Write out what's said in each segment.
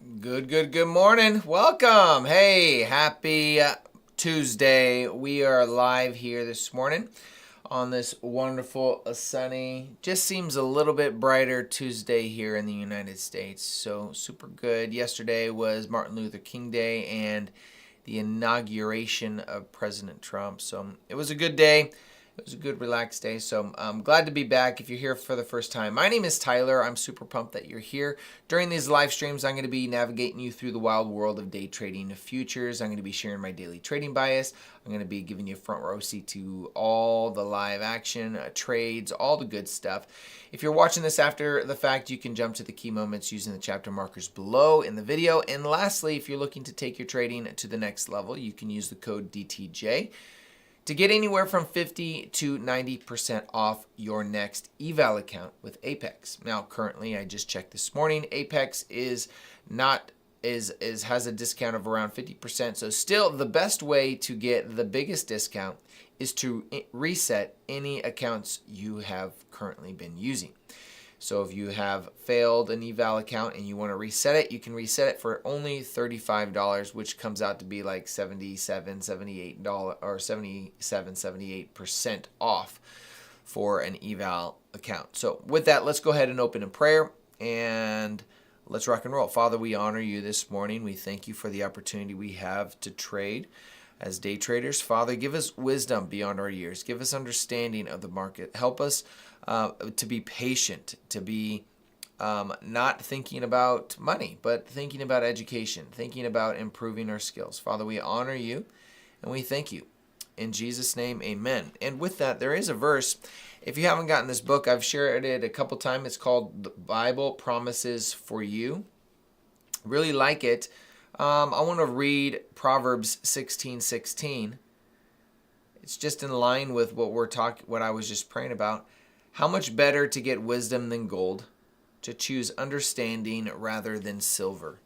Good morning. Welcome. Hey, happy Tuesday. We are live here this morning on this wonderful, sunny, just seems a little bit brighter Tuesday here in the United States. So super good. Yesterday was Martin Luther King Day and the inauguration of President Trump. So it was a good day. It was a good, relaxed day, so I'm glad to be back. If you're here for the first time, my name is Tyler. I'm super pumped that you're here. During these live streams, I'm going to be navigating you through the wild world of day trading futures. I'm going to be sharing my daily trading bias. I'm going to be giving you a front row seat to all the live action, trades, all the good stuff. If you're watching this after the fact, you can jump to the key moments using the chapter markers below in the video. And lastly, if you're looking to take your trading to the next level, you can use the code DTJ to get anywhere from 50 to 90% off your next eval account with Apex. Now, currently, I just checked this morning, Apex has a discount of around 50%. So still, the best way to get the biggest discount is to reset any accounts you have currently been using. So if you have failed an eval account and you want to reset it, you can reset it for only $35, which comes out to be like $77, $78 or 77, 78% off for an eval account. So with that, let's go ahead and open in prayer and let's rock and roll. Father, we honor you this morning. We thank you for the opportunity we have to trade as day traders. Father, give us wisdom beyond our years. Give us understanding of the market. Help us to be patient, to be not thinking about money, but thinking about education, thinking about improving our skills. Father, we honor you and we thank you. In Jesus' name, amen. And with that, there is a verse. If you haven't gotten this book, I've shared it a couple times. It's called The Bible Promises for You. Really like it. I want to read Proverbs 16:16. It's just in line with what I was just praying about. How much better to get wisdom than gold, to choose understanding rather than silver.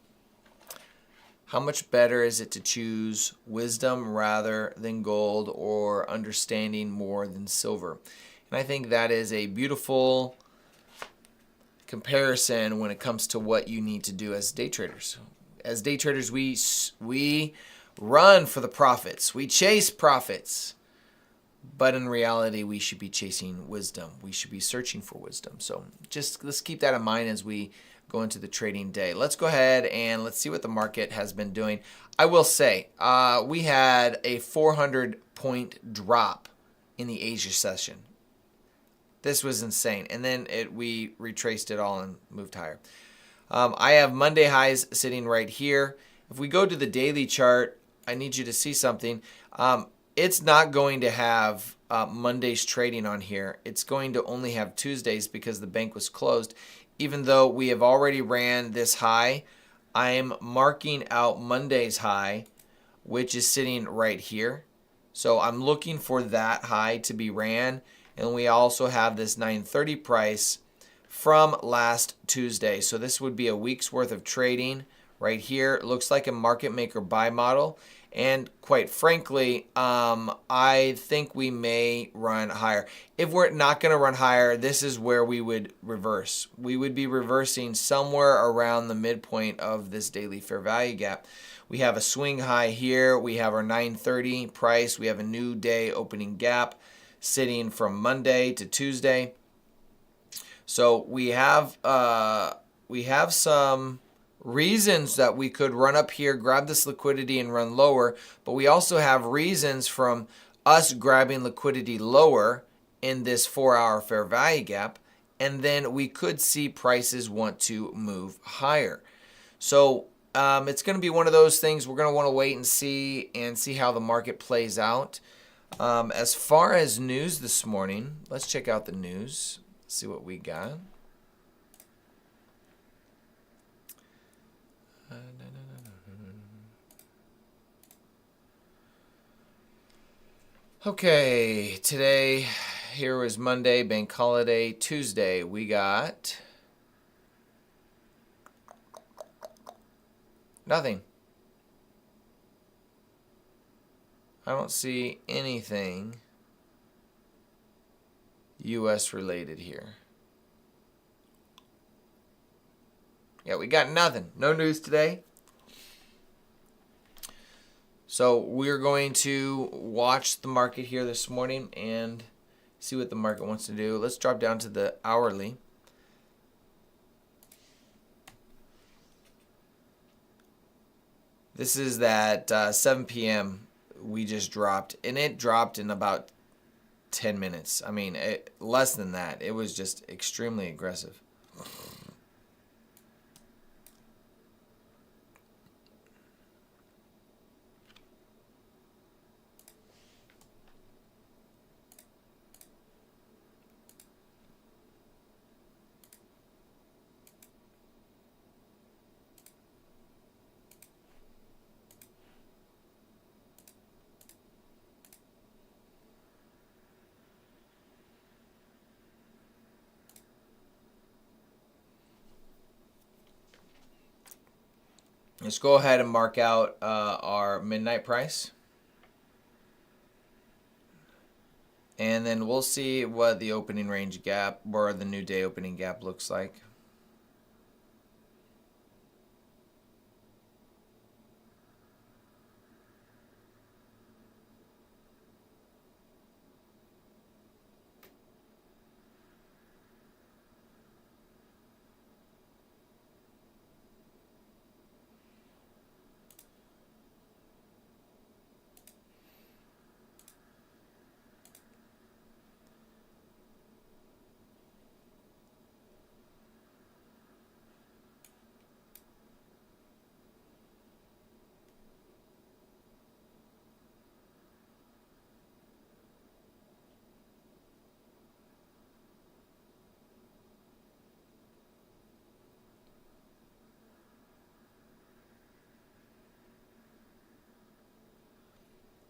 How much better is it to choose wisdom rather than gold or understanding more than silver? And I think that is a beautiful comparison when it comes to what you need to do as day traders. As day traders, we run for the profits. We chase profits. But in reality, we should be chasing wisdom. We should be searching for wisdom. So just let's keep that in mind as we go into the trading day. Let's go ahead and let's see what the market has been doing. I will say we had a 400-point drop in the Asia session. This was insane. And then we retraced it all and moved higher. I have Monday highs sitting right here. If we go to the daily chart, I need you to see something. It's not going to have Monday's trading on here. It's going to only have Tuesdays because the bank was closed. Even though we have already ran this high, I am marking out Monday's high, which is sitting right here. So I'm looking for that high to be ran. And we also have this 930 price from last Tuesday. So this would be a week's worth of trading right here. It looks like a market maker buy model. And quite frankly, I think we may run higher. If we're not going to run higher, this is where we would reverse. We would be reversing somewhere around the midpoint of this daily fair value gap. We have a swing high here. We have our 930 price. We have a new day opening gap sitting from Monday to Tuesday. So we have some reasons that we could run up here, grab this liquidity and run lower, but we also have reasons from us grabbing liquidity lower in this 4-hour fair value gap, and then we could see prices want to move higher. So it's going to be one of those things we're going to want to wait and see how the market plays out. As far as news this morning, let's check out the news, see what we got. Okay, today, here was Monday, bank holiday. Tuesday, we got nothing. I don't see anything U.S. related here. Yeah, we got nothing. No news today. So we're going to watch the market here this morning and see what the market wants to do. Let's drop down to the hourly. This is that 7 p.m. we just dropped, and it dropped in about 10 minutes. I mean, less than that. It was just extremely aggressive. Let's go ahead and mark out our midnight price. And then we'll see what the opening range gap or the new day opening gap looks like.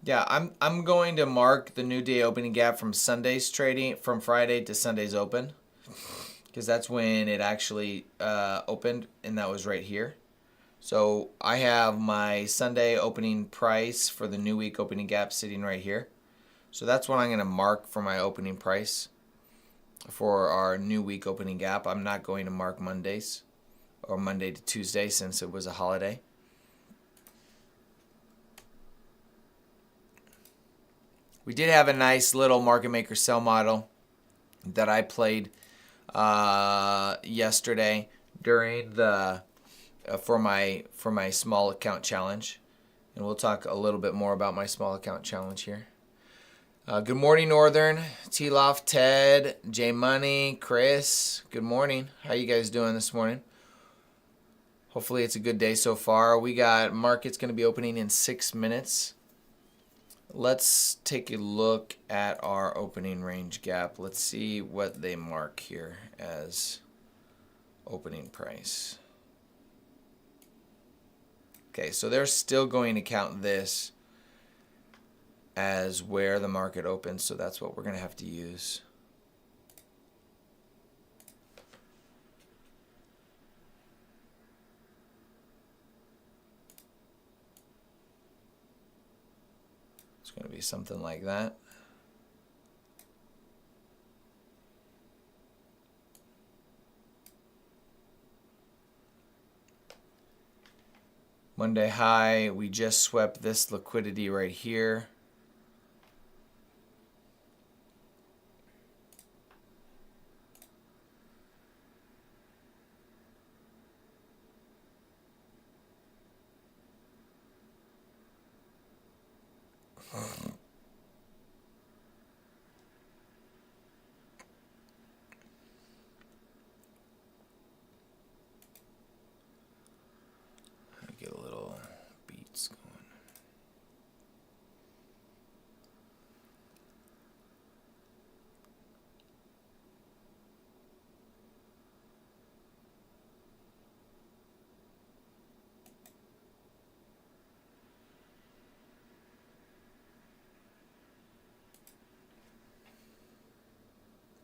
Yeah, I'm going to mark the new day opening gap from Sunday's trading, from Friday to Sunday's open, because that's when it actually opened, and that was right here. So I have my Sunday opening price for the new week opening gap sitting right here. So that's what I'm going to mark for my opening price for our new week opening gap. I'm not going to mark Mondays or Monday to Tuesday since it was a holiday. We did have a nice little market maker sell model that I played yesterday during the for my small account challenge, and we'll talk a little bit more about my small account challenge here. Good morning, Northern, T-Loft, Ted, J Money, Chris. Good morning. How you guys doing this morning? Hopefully it's a good day so far. We got markets going to be opening in 6 minutes. Let's take a look at our opening range gap. Let's see what they mark here as opening price. Okay, so they're still going to count this as where the market opens, so that's what we're going to have to use. It's going to be something like that. Monday high, we just swept this liquidity right here. Get a little beats going.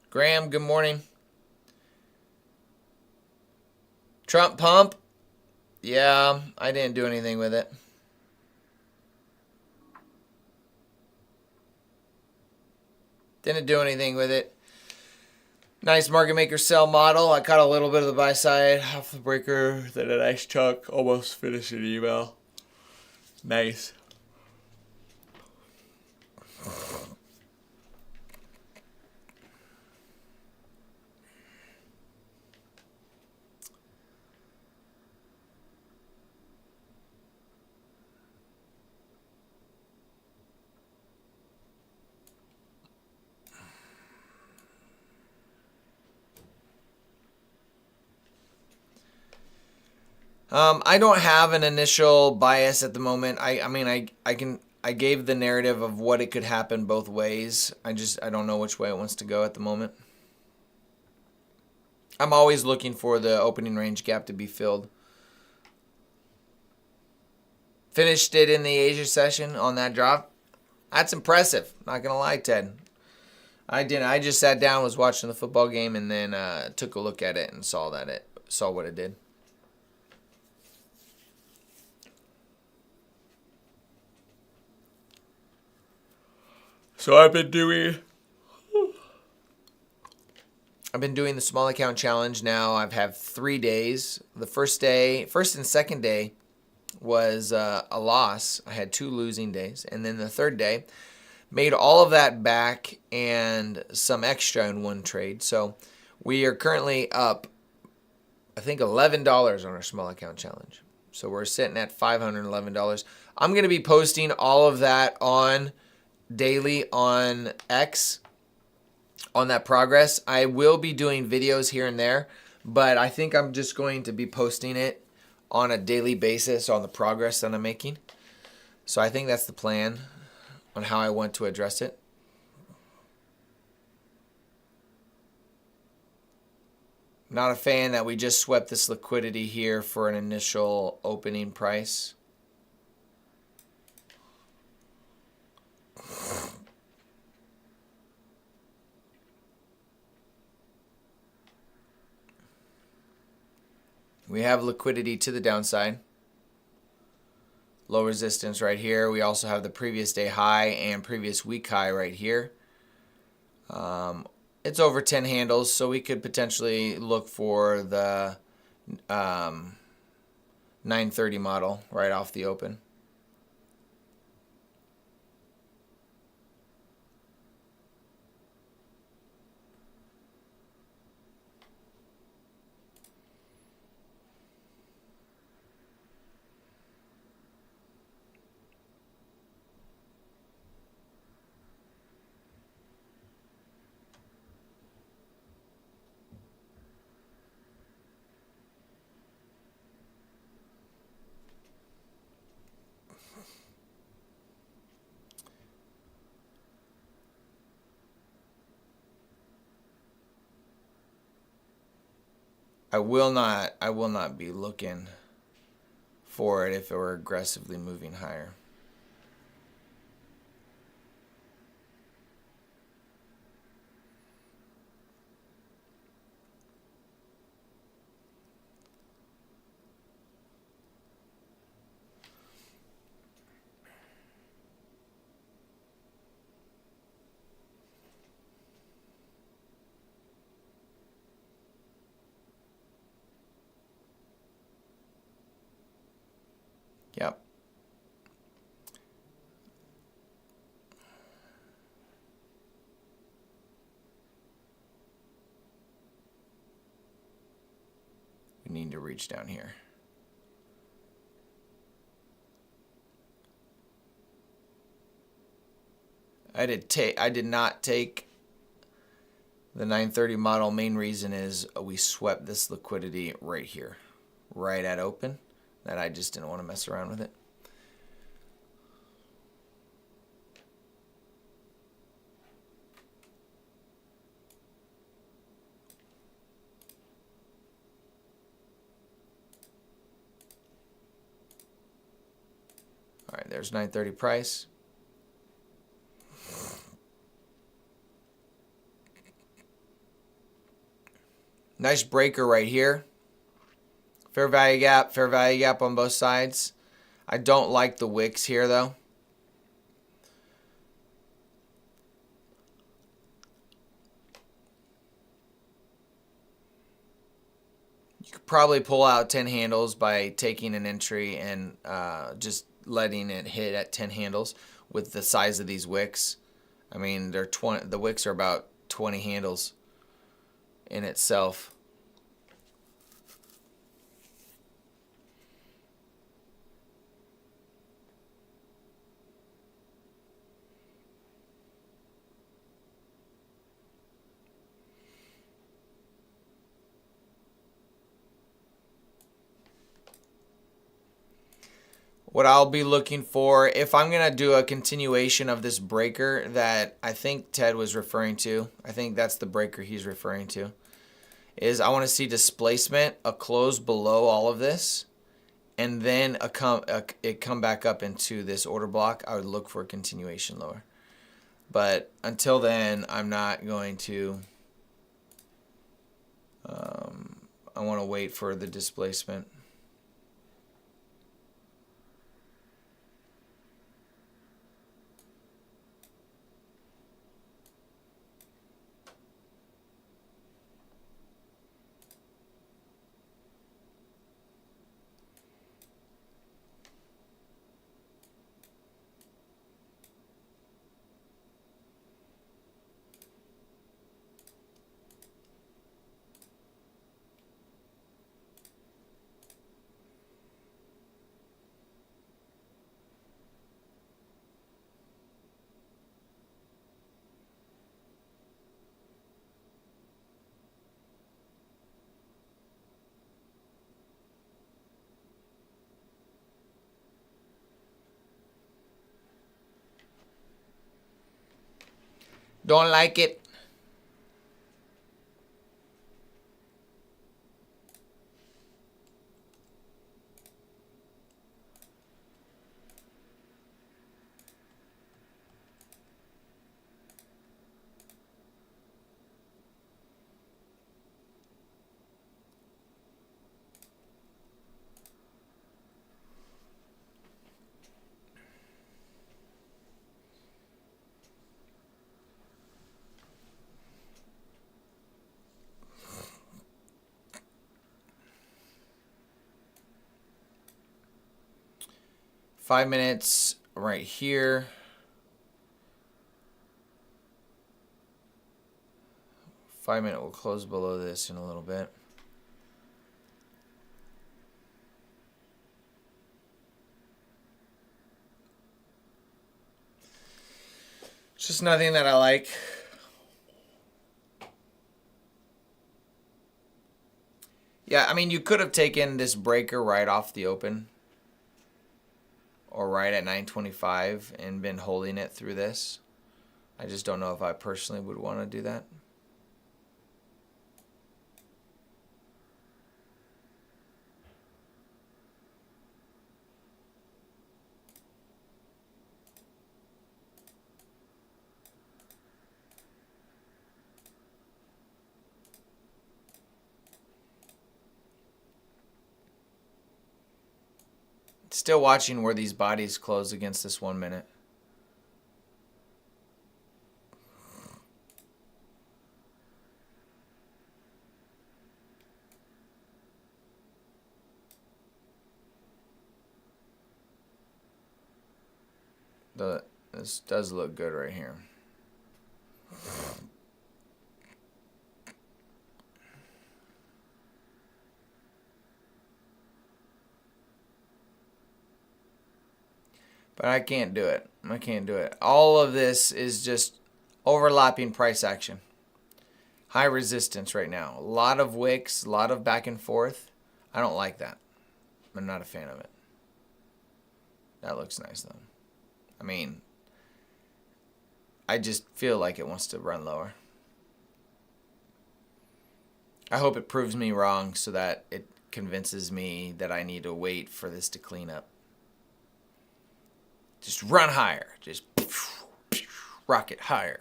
Graham, good morning. Trump pump? Yeah, I didn't do anything with it. Didn't do anything with it. Nice market maker sell model. I caught a little bit of the buy side, half the breaker, then a nice chunk, almost finished an email. Nice. I don't have an initial bias at the moment. I gave the narrative of what it could happen both ways. I don't know which way it wants to go at the moment. I'm always looking for the opening range gap to be filled. Finished it in the Asia session on that drop. That's impressive. Not gonna lie, Ted. I didn't. I just sat down, was watching the football game, and then took a look at it and saw what it did. So I've been doing the small account challenge now. I've had 3 days. The first and second day was a loss. I had 2 losing days. And then the third day, made all of that back and some extra in one trade. So we are currently up, I think, $11 on our small account challenge. So we're sitting at $511. I'm going to be posting all of that on daily on X on that progress. I will be doing videos here and there, but I think I'm just going to be posting it on a daily basis on the progress that I'm making. So I think that's the plan on how I want to address it. Not a fan that we just swept this liquidity here for an initial opening price. We have liquidity to the downside. Low resistance right here. We also have the previous day high and previous week high right here. It's over 10 handles, so we could potentially look for the 930 model right off the open. I will not be looking for it if it were aggressively moving higher. Yep. We need to reach down here. I did not take the 930 model. Main reason is we swept this liquidity right here, right at open. That I just didn't want to mess around with it. All right, there's 930 price. Nice breaker right here. Fair value gap on both sides. I don't like the wicks here though. probably pull out 10 handles by taking an entry and just letting it hit at 10 handles with the size of these wicks. I mean, the wicks are about 20 handles in itself. What I'll be looking for, if I'm going to do a continuation of this breaker that I think Ted was referring to, I think that's the breaker he's referring to, is I want to see displacement, a close below all of this, and then it come back up into this order block. I would look for a continuation lower. But until then, I'm not going to, I want to wait for the displacement. Don't like it. Five minutes right here. 5 minute will close below this in a little bit. It's just nothing that I like. Yeah, I mean, you could have taken this breaker right off the open or right at 925 and been holding it through this. I just don't know if I personally would want to do that. Still watching where these bodies close against this 1 minute. This does look good right here. But I can't do it. I can't do it. All of this is just overlapping price action. High resistance right now. A lot of wicks, a lot of back and forth. I don't like that. I'm not a fan of it. That looks nice though. I mean, I just feel like it wants to run lower. I hope it proves me wrong so that it convinces me that I need to wait for this to clean up. Just run higher. Just rocket higher.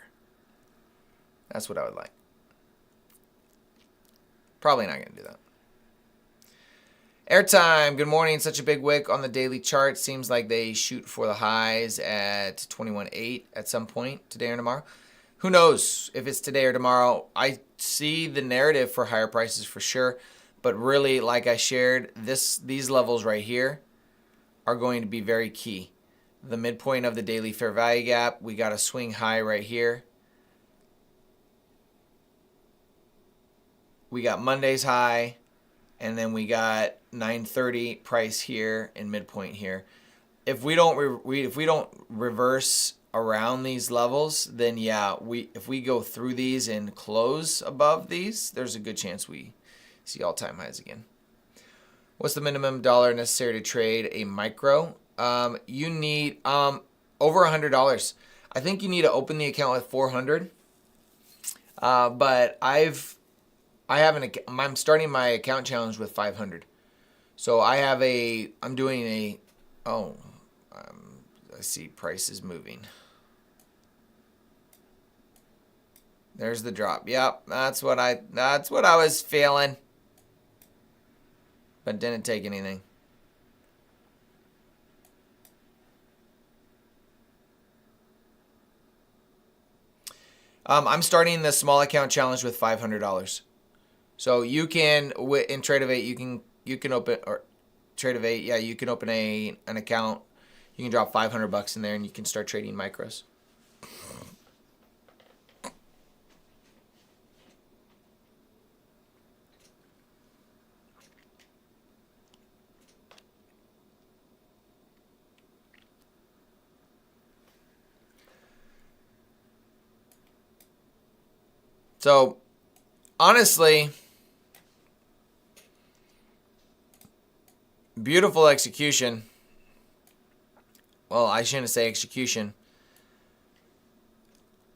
That's what I would like. Probably not going to do that. Airtime, good morning. Such a big wick on the daily chart. Seems like they shoot for the highs at 21.8 at some point today or tomorrow. Who knows if it's today or tomorrow. I see the narrative for higher prices for sure, But really, like I shared, these levels right here are going to be very key. The midpoint of the daily fair value gap, we got a swing high right here. We got Monday's high, and then we got 930 price here and midpoint here. If we don't reverse around these levels, then yeah, if we go through these and close above these, there's a good chance we see all-time highs again. What's the minimum dollar necessary to trade a micro? You need over $100. I think you need to open the account with 400. But I'm starting my account challenge with 500. So I'm doing a, I see prices moving. There's the drop. Yep, that's what I was feeling. But didn't take anything. I'm starting the small account challenge with $500. So you can in TradeView you can open, or TradeView, yeah, you can open an account. You can drop $500 in there and you can start trading micros. So honestly, beautiful execution. Well, I shouldn't say execution.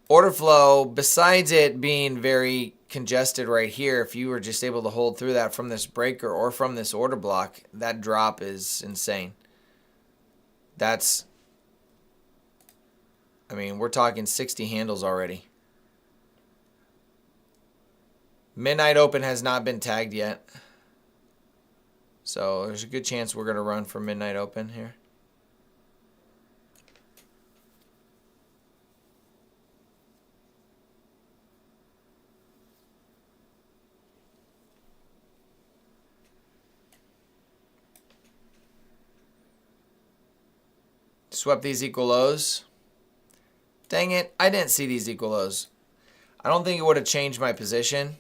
Order flow, besides it being very congested right here, if you were just able to hold through that from this breaker or from this order block, that drop is insane. We're talking 60 handles already. Midnight open has not been tagged yet. So there's a good chance we're going to run for midnight open here. Swept these equal lows. Dang it, I didn't see these equal lows. I don't think it would have changed my position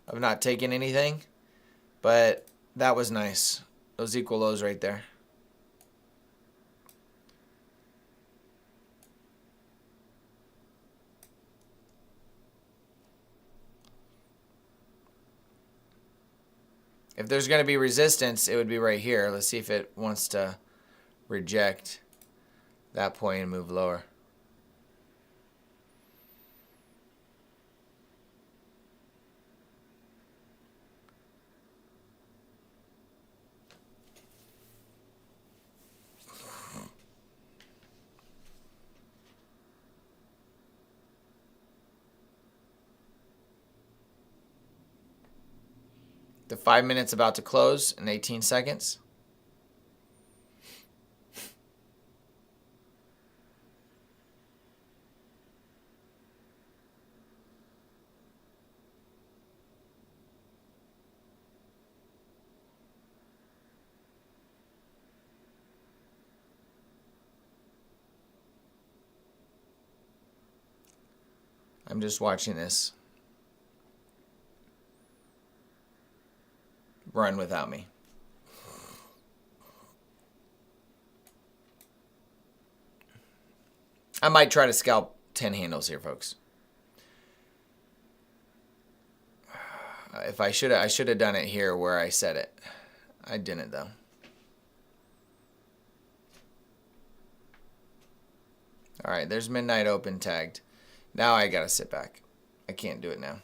of not taking anything, but that was nice. Those equal lows right there. If there's going to be resistance, it would be right here. Let's see if it wants to reject that point and move lower. The 5 minutes about to close in 18 seconds. I'm just watching this run without me. I might try to scalp 10 handles here, folks. If I should have done it here where I said it. I didn't though. All right, there's midnight open tagged. Now I gotta sit back. I can't do it now.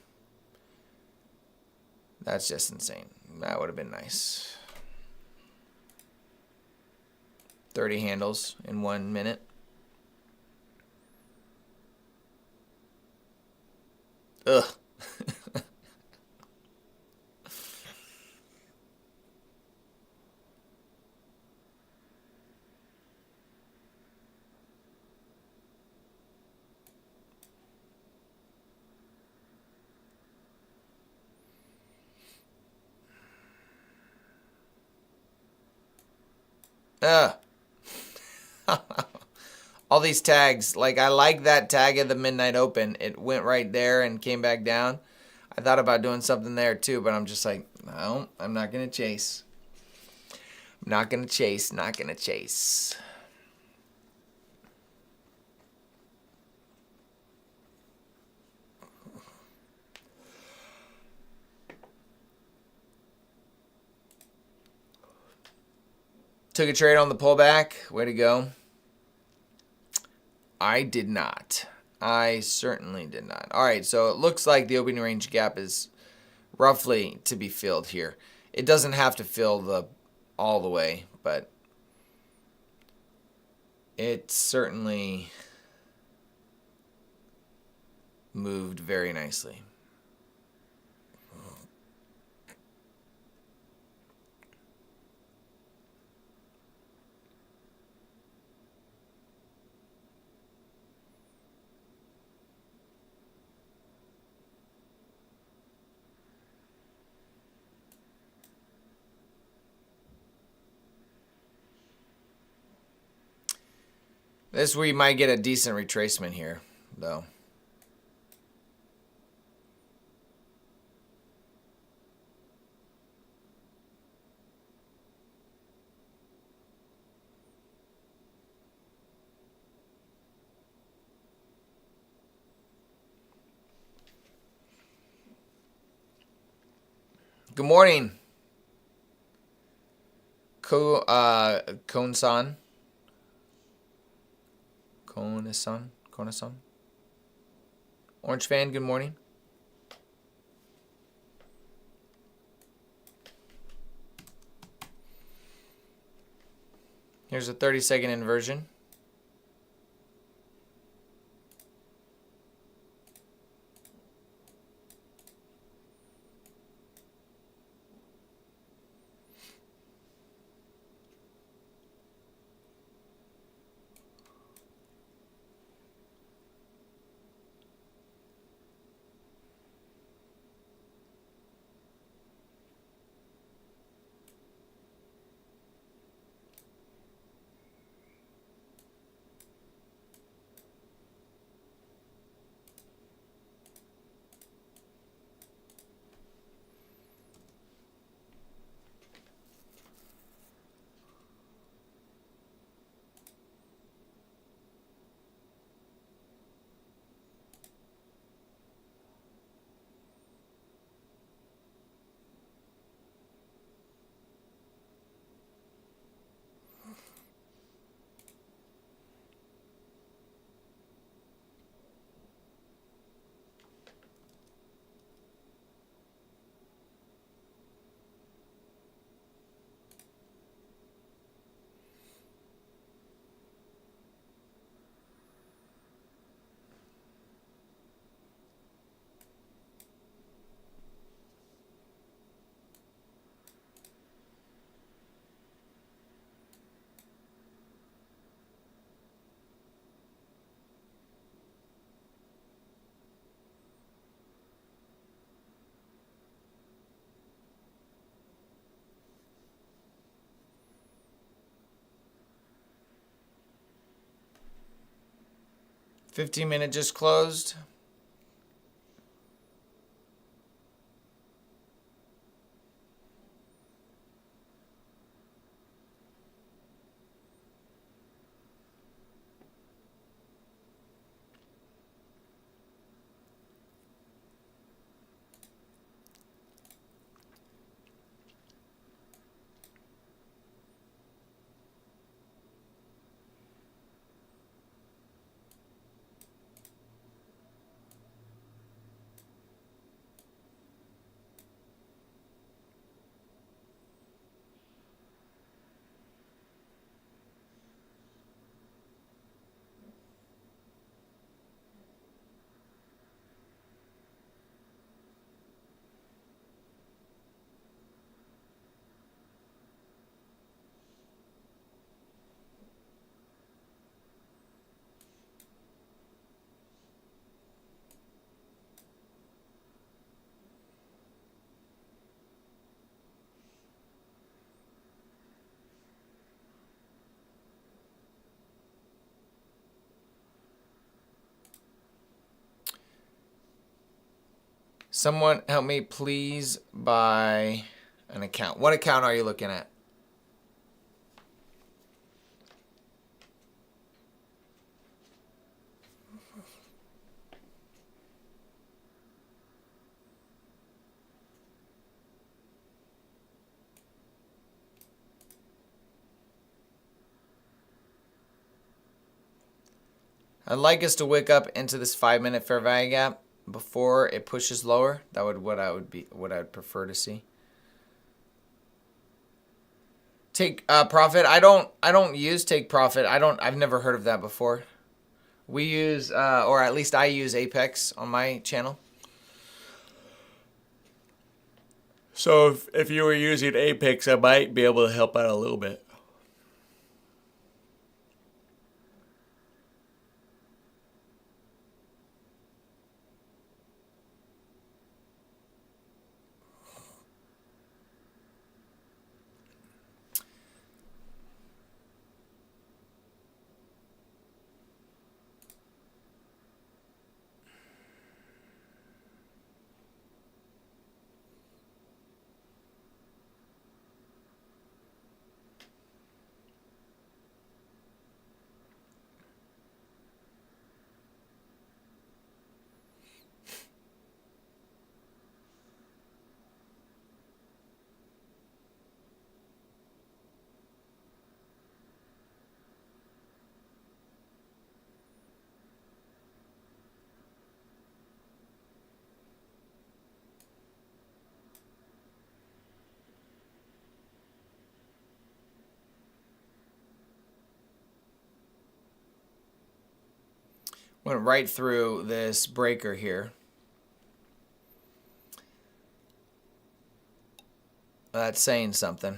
That's just insane. That would have been nice. 30 handles in 1 minute. Ugh. Ugh. All these tags, like I like that tag at the midnight open. It went right there and came back down. I thought about doing something there too, but I'm just like, no, I'm not going to chase. I'm not going to chase, not going to chase. Took a trade on the pullback. Way to go. I did not. I certainly did not. All right, so it looks like the opening range gap is roughly to be filled here. It doesn't have to fill all the way, but it certainly moved very nicely. This is where you might get a decent retracement here, though. Good morning, Kon-san. Kona-san. Orange fan, good morning. Here's a 30-second inversion. $15-minute just closed. Someone help me please buy an account. What account are you looking at? I'd like us to wick up into this 5-minute fair value gap before it pushes lower. That would what I would prefer to see. Take profit. I don't use take profit. I've never heard of that before. We use or at least I use Apex on my channel. So if you were using Apex, I might be able to help out a little bit. Went right through this breaker here. That's saying something.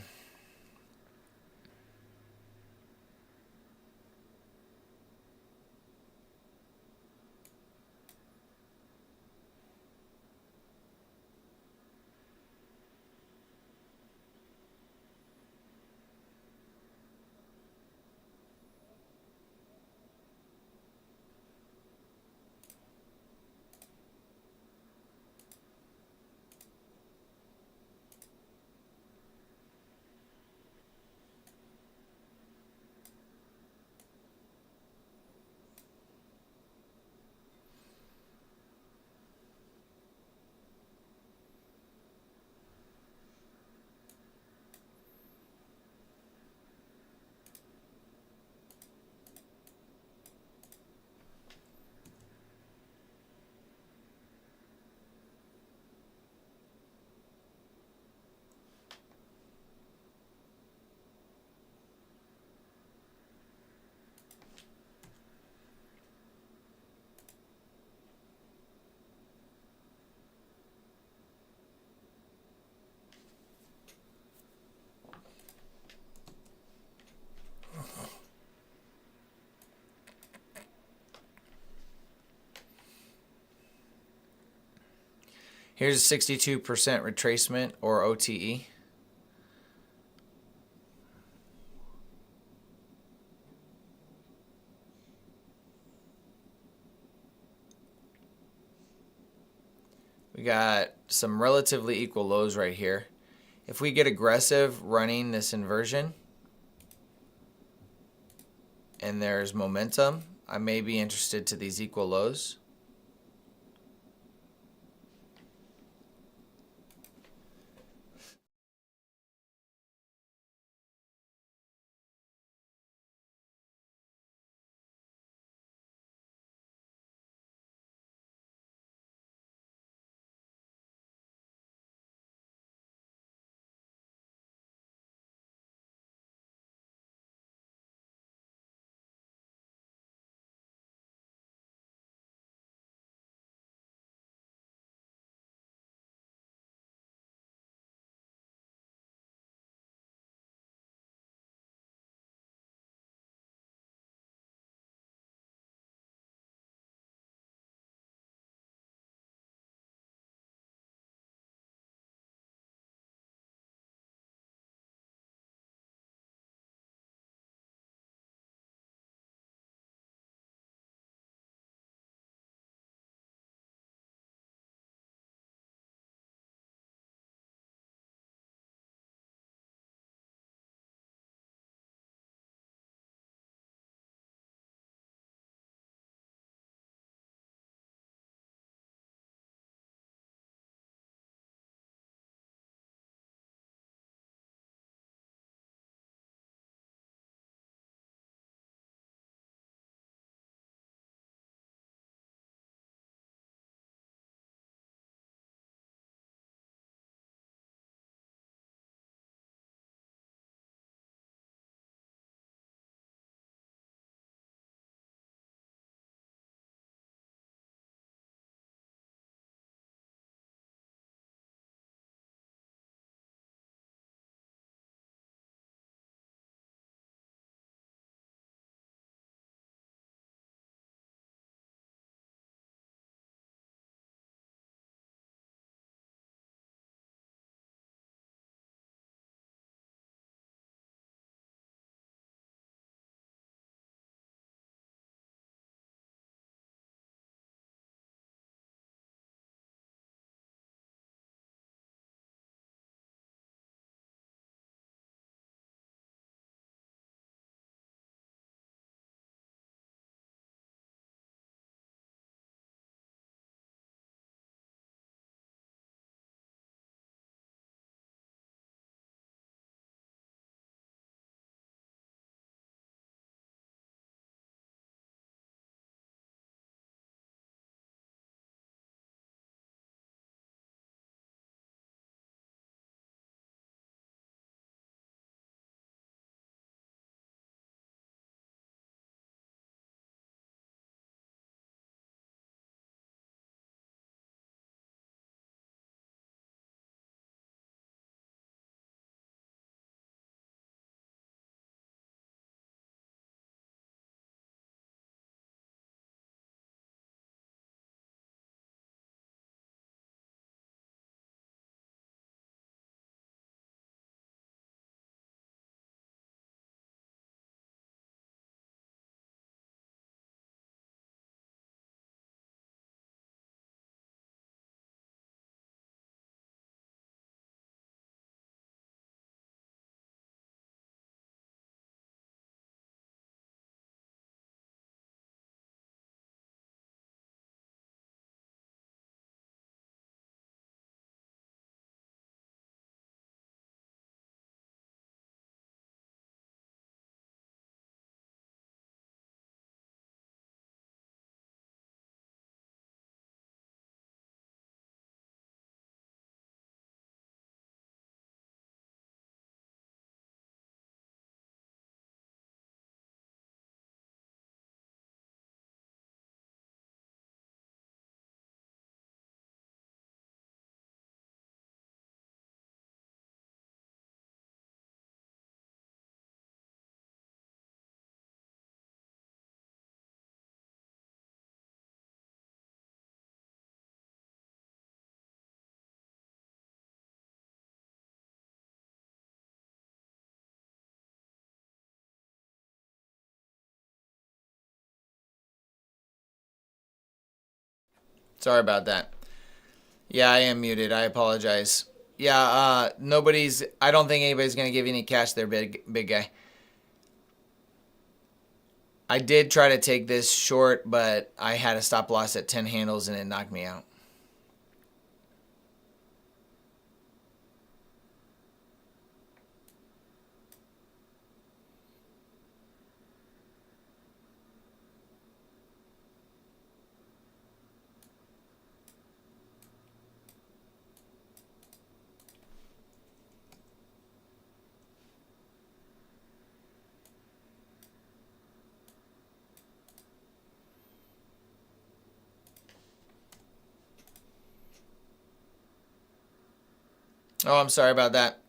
Here's a 62% retracement or OTE. We got some relatively equal lows right here. If we get aggressive running this inversion and there's momentum, I may be interested to these equal lows. Sorry about that. Yeah, I am muted. I apologize. Yeah, I don't think anybody's going to give you any cash there, big guy. I did try to take this short, but I had a stop loss at 10 handles and it knocked me out. Oh, I'm sorry about that.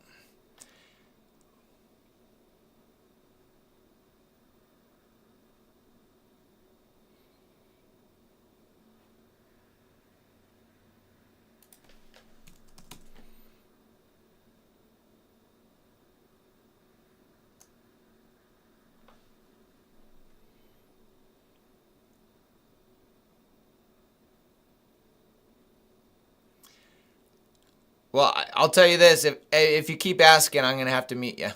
Well, I'll tell you this. If you keep asking, I'm going to have to meet you.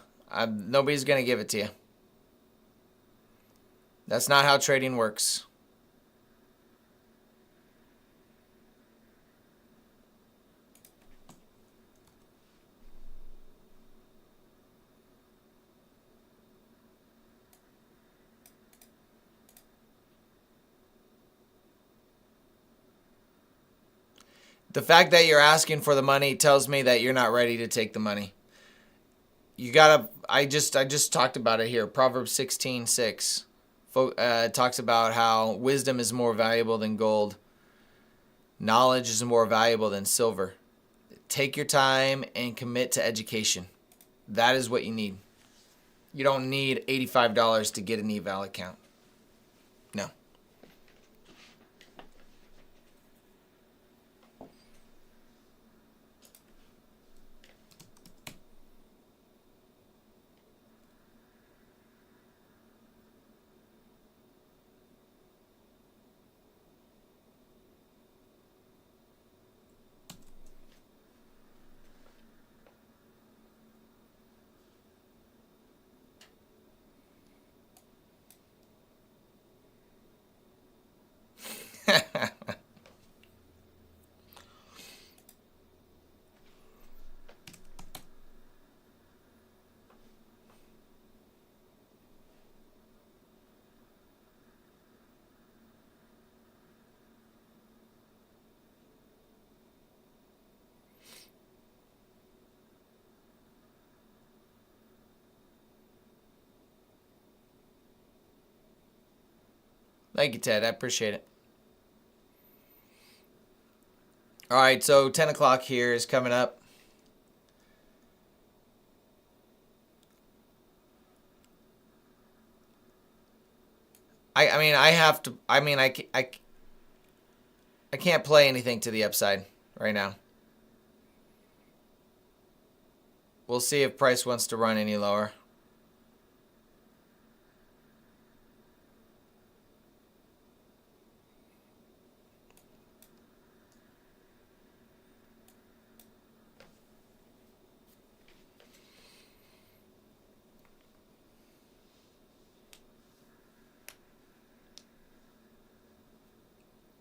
Nobody's going to give it to you. That's not how trading works. The fact that you're asking for the money tells me that you're not ready to take the money. You gotta. I just talked about it here. Proverbs 16:6 talks about how wisdom is more valuable than gold. Knowledge is more valuable than silver. Take your time and commit to education. That is what you need. You don't need $85 to get an eval account. No. Thank you, Ted. I appreciate it. All right, so 10 o'clock here is coming up. I mean, I have to, I mean, I can't play anything to the upside right now. We'll see if price wants to run any lower.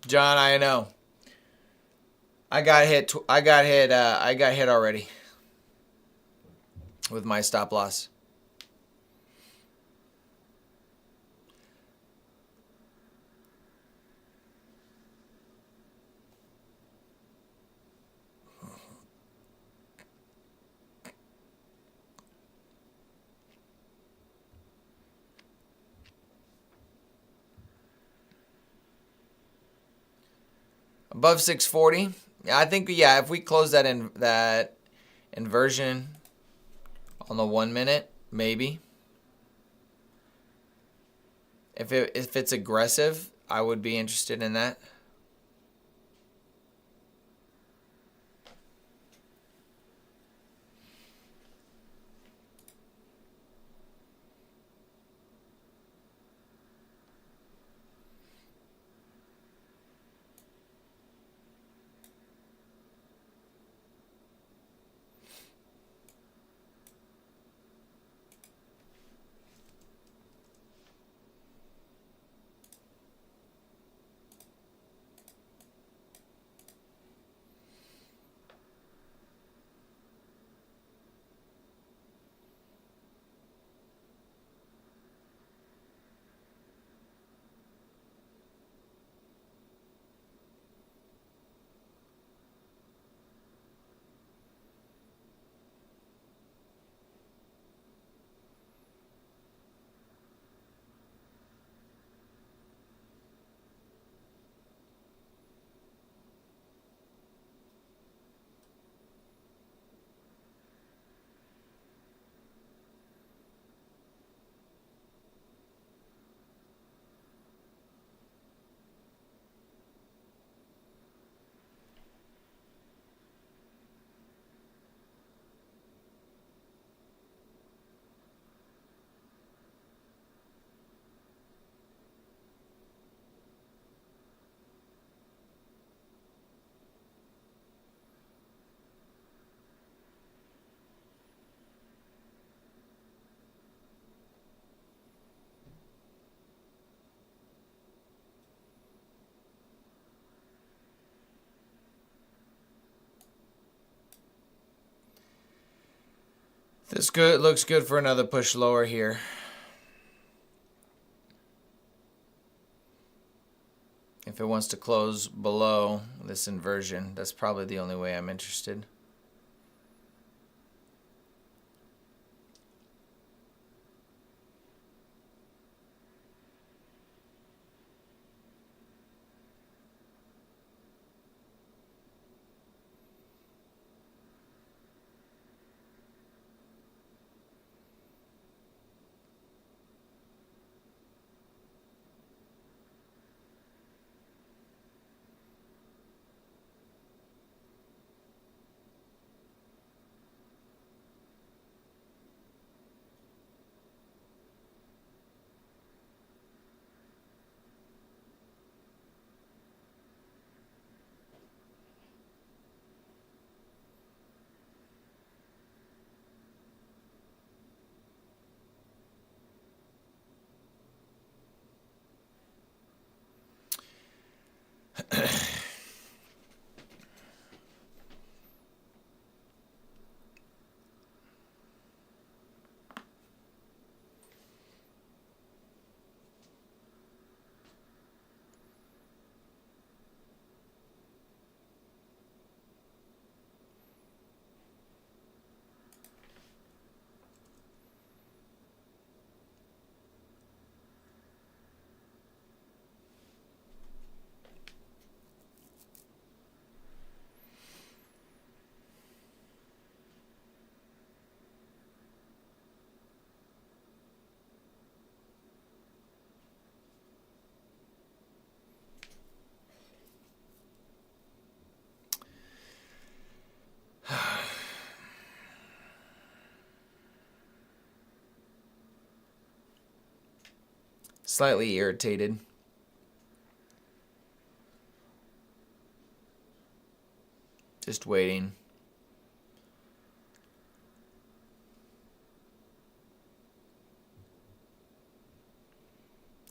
John, I know. I got hit. I got hit already with my stop loss. Above 640. I think, yeah, if we close that inversion on the 1 minute, maybe. If it's aggressive, I would be interested in that. This good looks good for another push lower here. If it wants to close below this inversion, that's probably the only way I'm interested. Slightly irritated. Just waiting.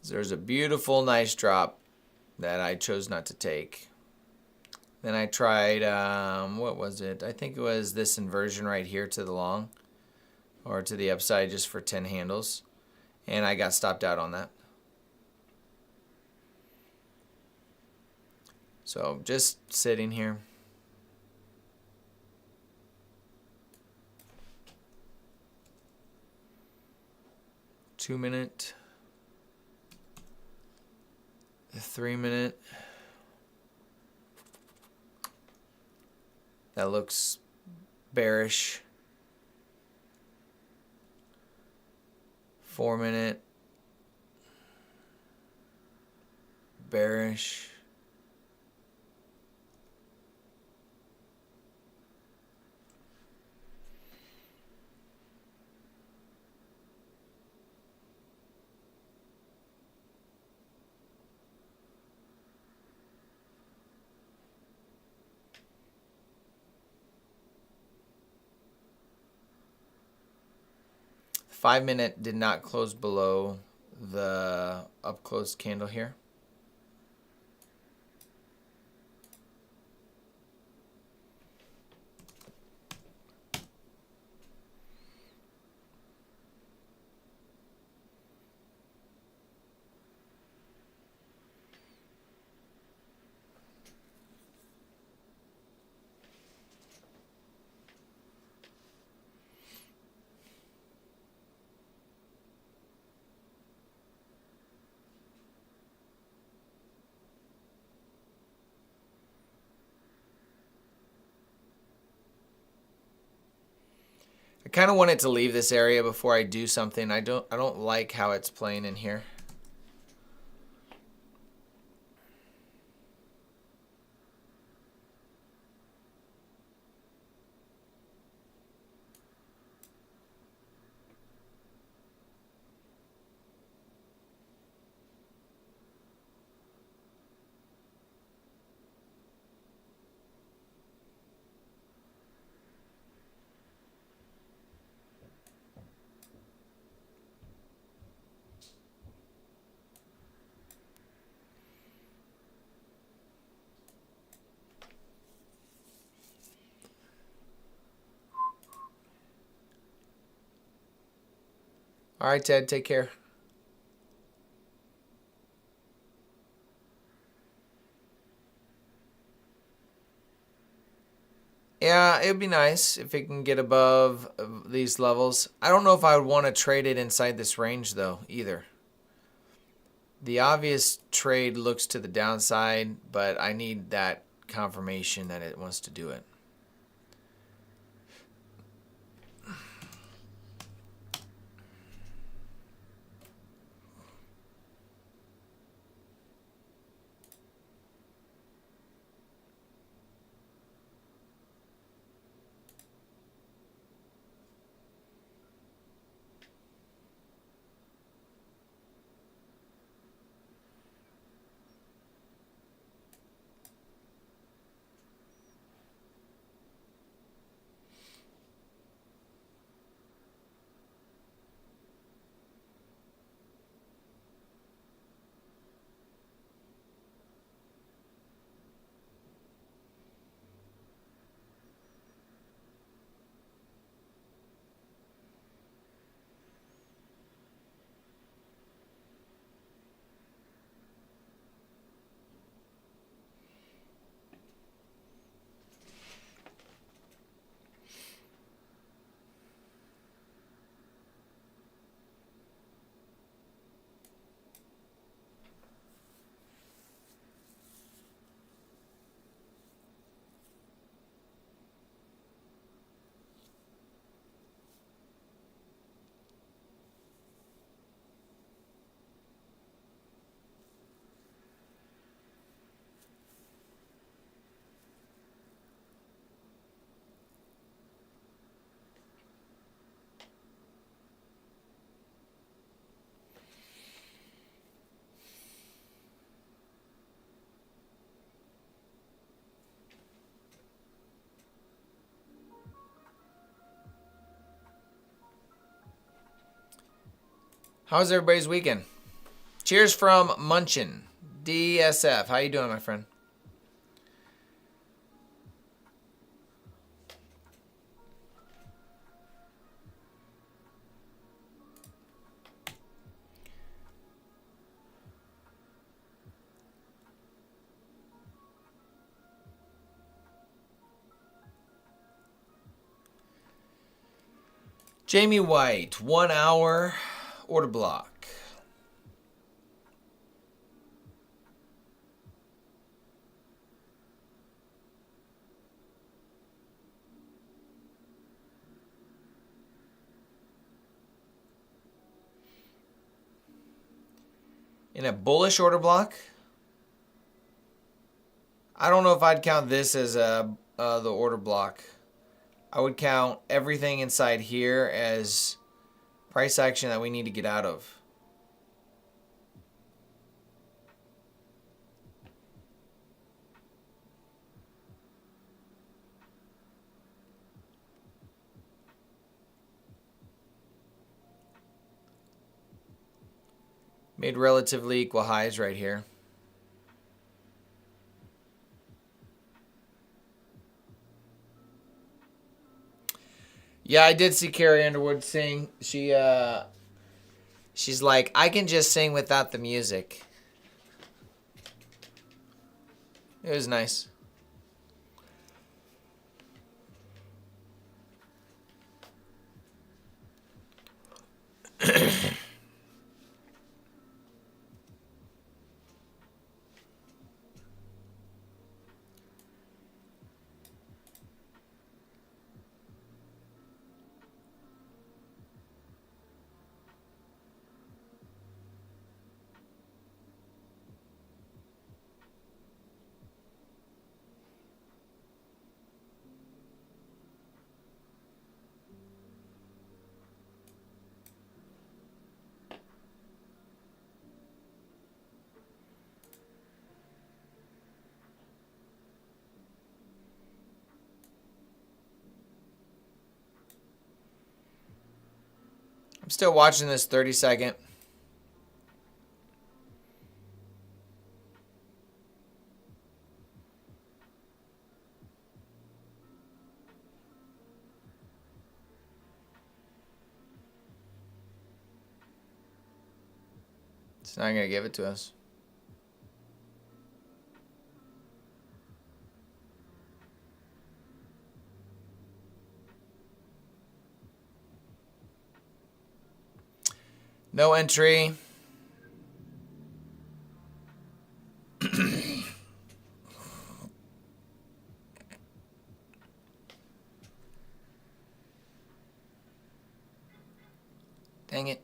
There's a beautiful, nice drop that I chose not to take. Then I tried, what was it? I think it was this inversion right here to the long or to the upside just for 10 handles. And I got stopped out on that. So just sitting here. Two-minute. The 3-minute. That looks bearish. 4-minute. Bearish. Five-minute did not close below the up close candle here. I kind of want it to leave this area before I do something. I don't like how it's playing in here. All right, Ted, take care. Yeah, it'd be nice if it can get above these levels. I don't know if I would want to trade it inside this range, though, either. The obvious trade looks to the downside, but I need that confirmation that it wants to do it. How's everybody's weekend? Cheers from Munchin. DSF. How you doing, my friend? Jamie White, 1 hour order block. In a bullish order block, I don't know if I'd count this as the order block. I would count everything inside here as price action that we need to get out of. Made relatively equal highs right here. Yeah, I did see Carrie Underwood sing. She's like, I can just sing without the music. It was nice. I'm still watching this 30-second. It's not going to give it to us. No entry. Dang it.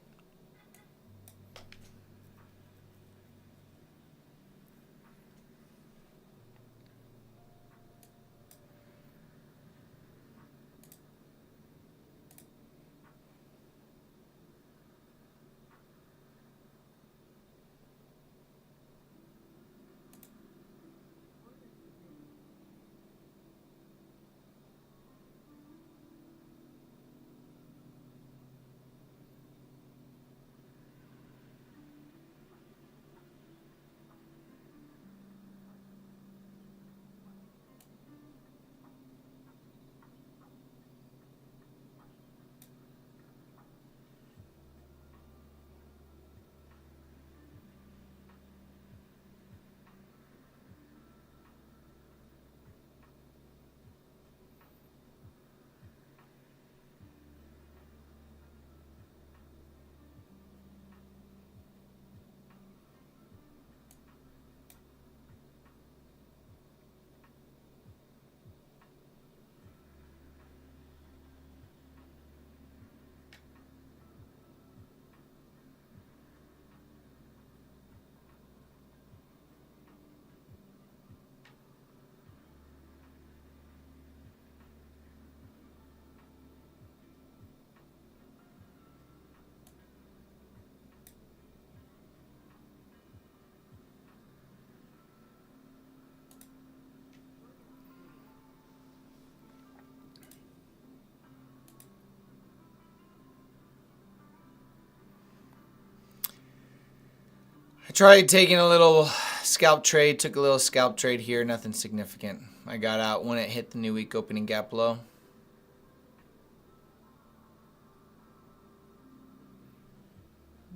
I tried taking a little scalp trade, took a little scalp trade here, nothing significant. I got out when it hit the new week opening gap low.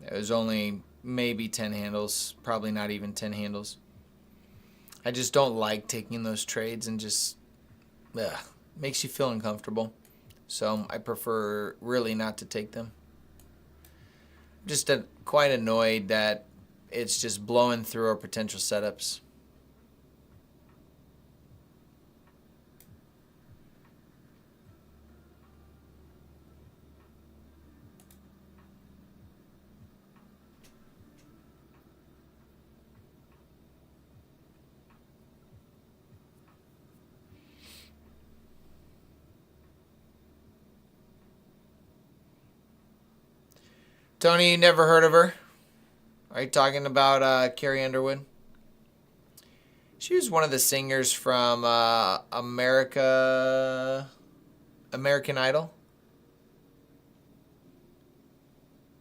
It was only maybe 10 handles, probably not even 10 handles. I just don't like taking those trades and just makes you feel uncomfortable. So I prefer really not to take them. Just quite annoyed that it's just blowing through our potential setups. Tony, you never heard of her? Are you talking about Carrie Underwood? She was one of the singers from American Idol.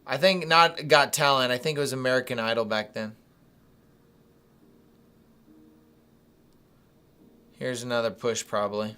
I think not Got Talent. I think it was American Idol back then. Here's another push probably.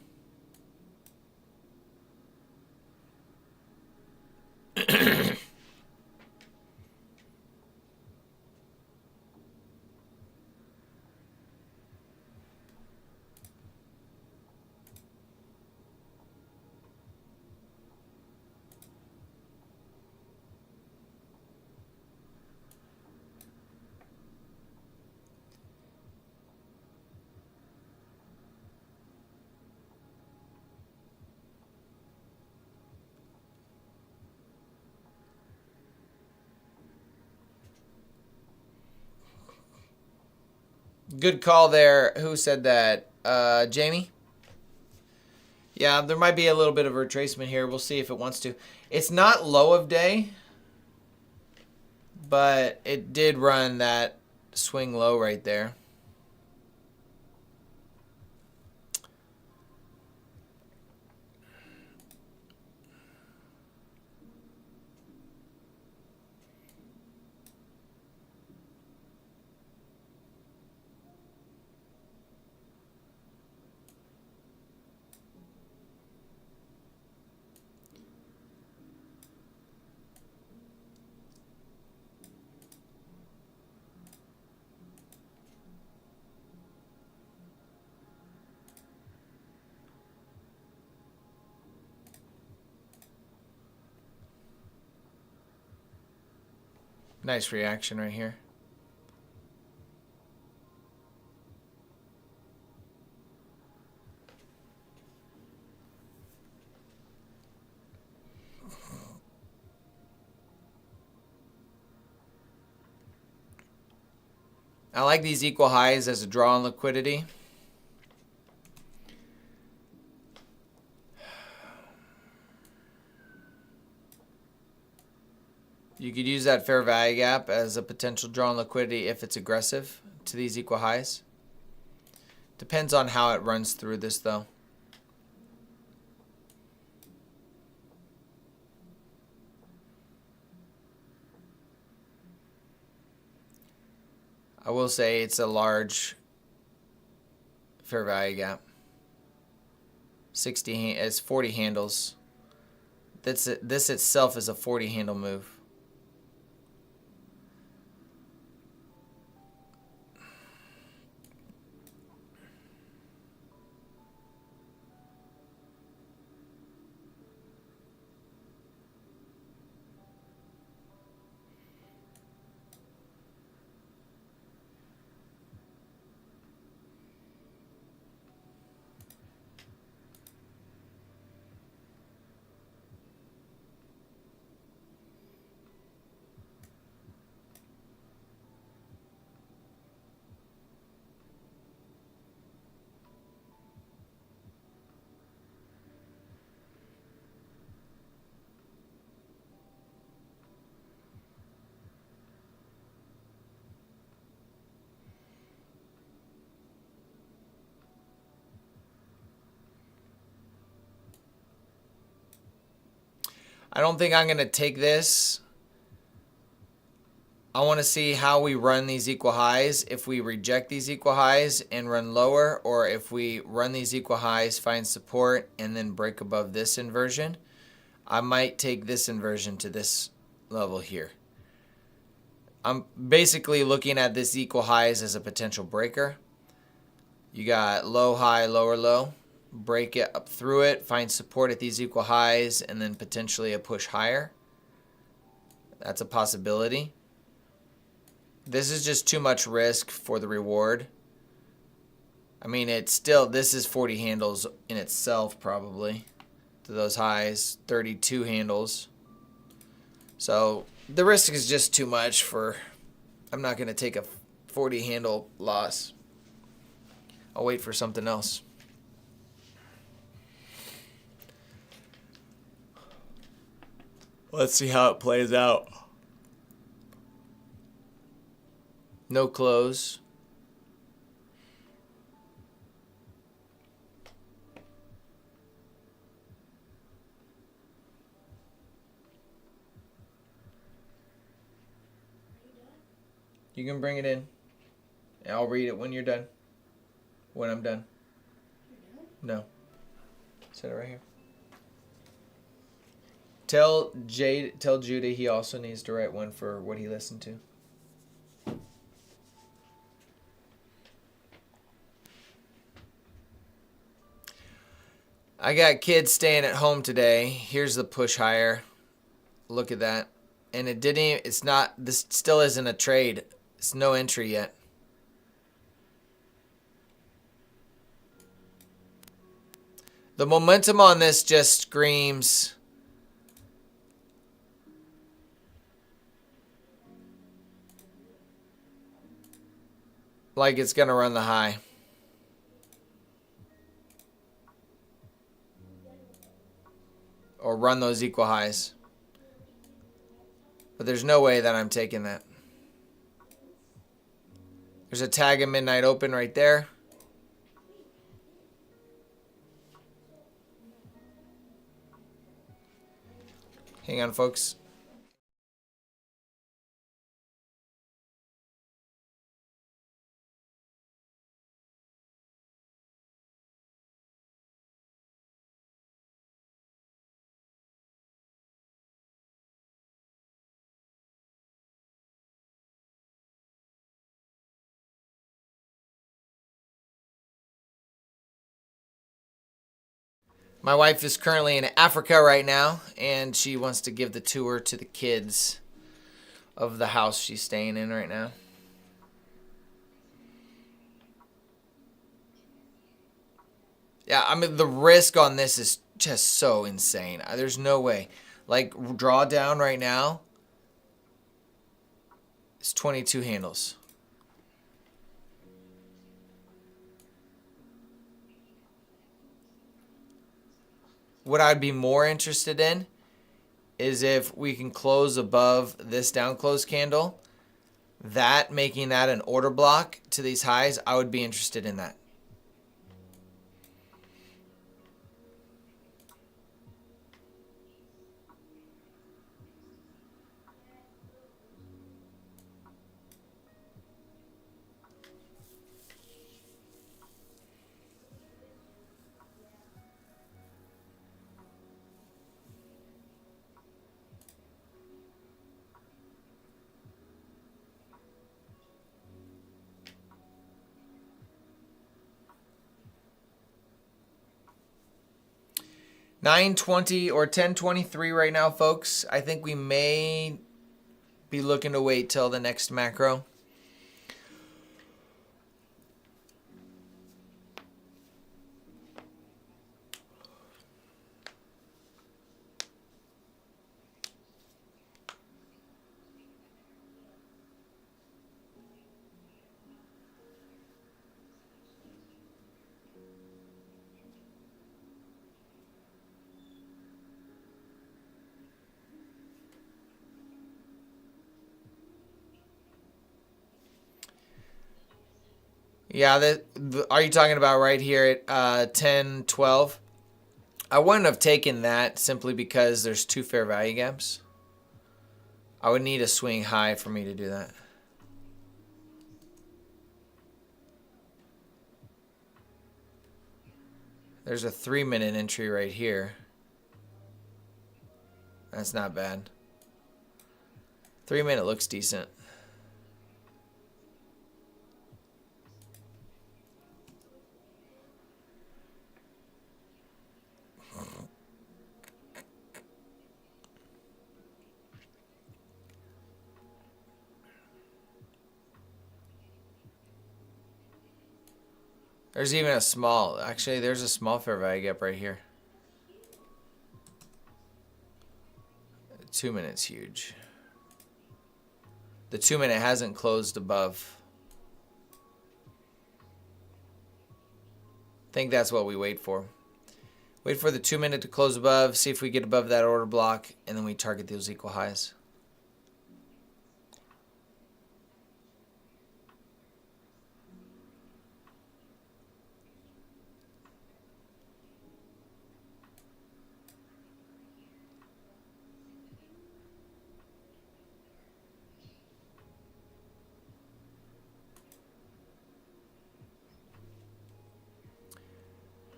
Good call there. Who said that? Jamie? Yeah, there might be a little bit of a retracement here. We'll see if it wants to. It's not low of day, but it did run that swing low right there. Nice reaction right here. I like these equal highs as a draw on liquidity. You could use that fair value gap as a potential draw on liquidity if it's aggressive to these equal highs. Depends on how it runs through this though. I will say it's a large fair value gap. 60 it's 40 handles. This itself is a 40 handle move. I don't think I'm going to take this. I want to see how we run these equal highs. If we reject these equal highs and run lower, or if we run these equal highs, find support, and then break above this inversion, I might take this inversion to this level here. I'm basically looking at this equal highs as a potential breaker. You got low, high, lower, low. Break it up through it, find support at these equal highs, and then potentially a push higher. That's a possibility. This is just too much risk for the reward. I mean, it's still, this is 40 handles in itself probably to those highs, 32 handles. So the risk is just too much for, I'm not going to take a 40 handle loss. I'll wait for something else. Let's see how it plays out. No close. You can bring it in. And I'll read it when you're done. When I'm done. No. Set it right here. Tell Judah he also needs to write one for what he listened to. I got kids staying at home today. Here's the push higher. Look at that. And it didn't even, it's not, this still isn't a trade. It's no entry yet. The momentum on this just screams like it's going to run the high. Or run those equal highs. But there's no way that I'm taking that. There's a tag in midnight open right there. Hang on, folks. My wife is currently in Africa right now, and she wants to give the tour to the kids of the house she's staying in right now. Yeah, I mean, the risk on this is just so insane. There's no way. Like, drawdown right now is 22 handles. What I'd be more interested in is if we can close above this down close candle, that making that an order block to these highs, I would be interested in that. $9.20 or $10.23 right now, folks. I think we may be looking to wait till the next macro. Yeah, are you talking about right here at 10.12? I wouldn't have taken that simply because there's two fair value gaps. I would need a swing high for me to do that. There's a 3-minute entry right here. That's not bad. 3-minute looks decent. There's even a small, actually there's a small fair value gap right here. 2 minutes huge. The 2-minute hasn't closed above. I think that's what we wait for. Wait for the 2-minute to close above, see if we get above that order block, and then we target those equal highs.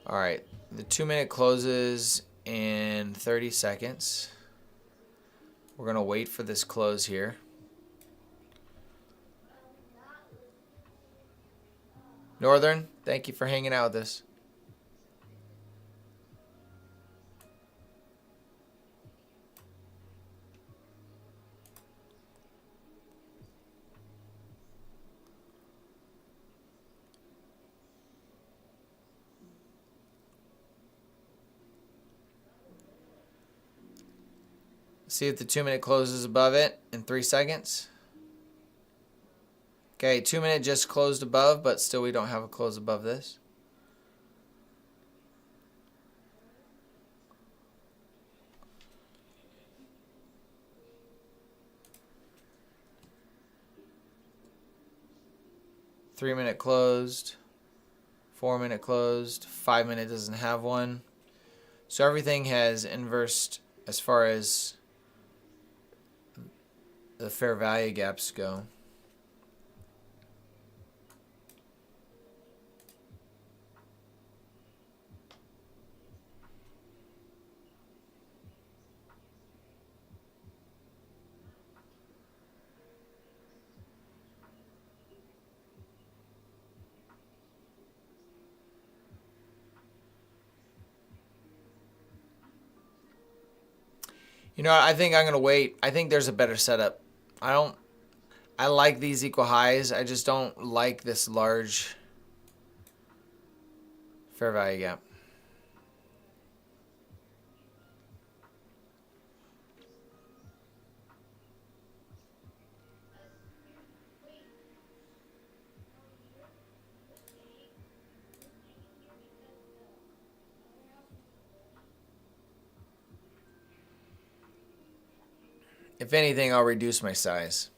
All right, the 2-minute closes in 30 seconds. We're gonna wait for this close here. Northern, thank you for hanging out with us. See if the 2-minute closes above it in 3 seconds. Okay, 2-minute just closed above, but still we don't have a close above this. Three-minute closed, 4-minute closed, 5-minute doesn't have one. So everything has inversed as far as the fair value gaps go. You know, I think I'm going to wait. I think there's a better setup I like these equal highs. I just don't like this large fair value gap. If anything, I'll reduce my size.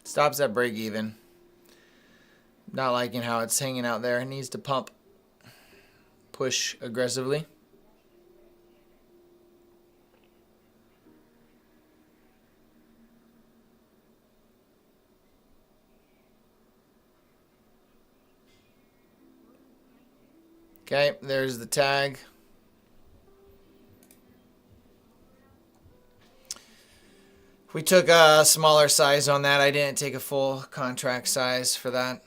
Stops at break even. Not liking how it's hanging out there. It needs to pump. Push aggressively. Okay, there's the tag. We took a smaller size on that. I didn't take a full contract size for that.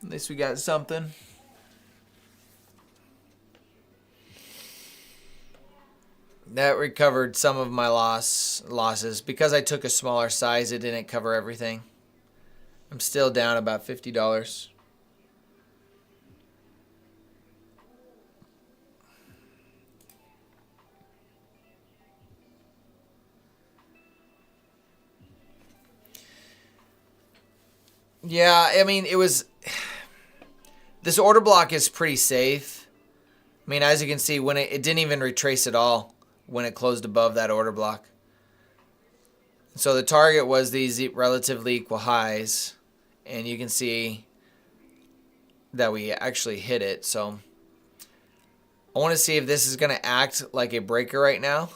At least we got something. That recovered some of my losses. Because I took a smaller size, it didn't cover everything. I'm still down about $50. Yeah, I mean, it was... This order block is pretty safe. I mean, as you can see, when it didn't even retrace at all when it closed above that order block. So the target was these relatively equal highs, and you can see that we actually hit it. So I want to see if this is going to act like a breaker right now.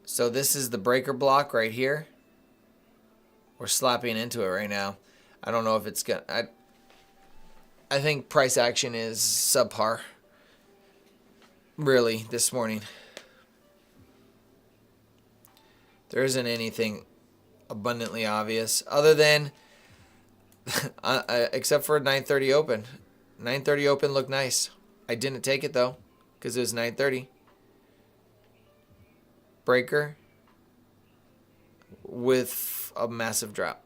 So this is the breaker block right here. We're slapping into it right now. I don't know if it's going to... I think price action is subpar, really, this morning. There isn't anything abundantly obvious other than, except for 9:30 open. 9:30 open looked nice. I didn't take it though, because it was 9:30. Breaker with a massive drop.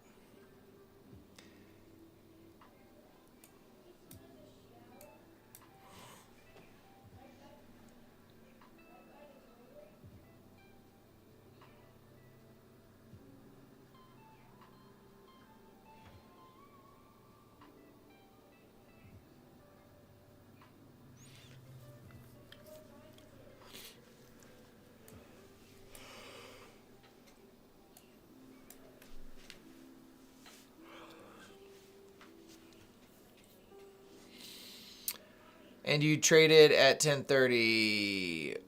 And you traded at 10:30.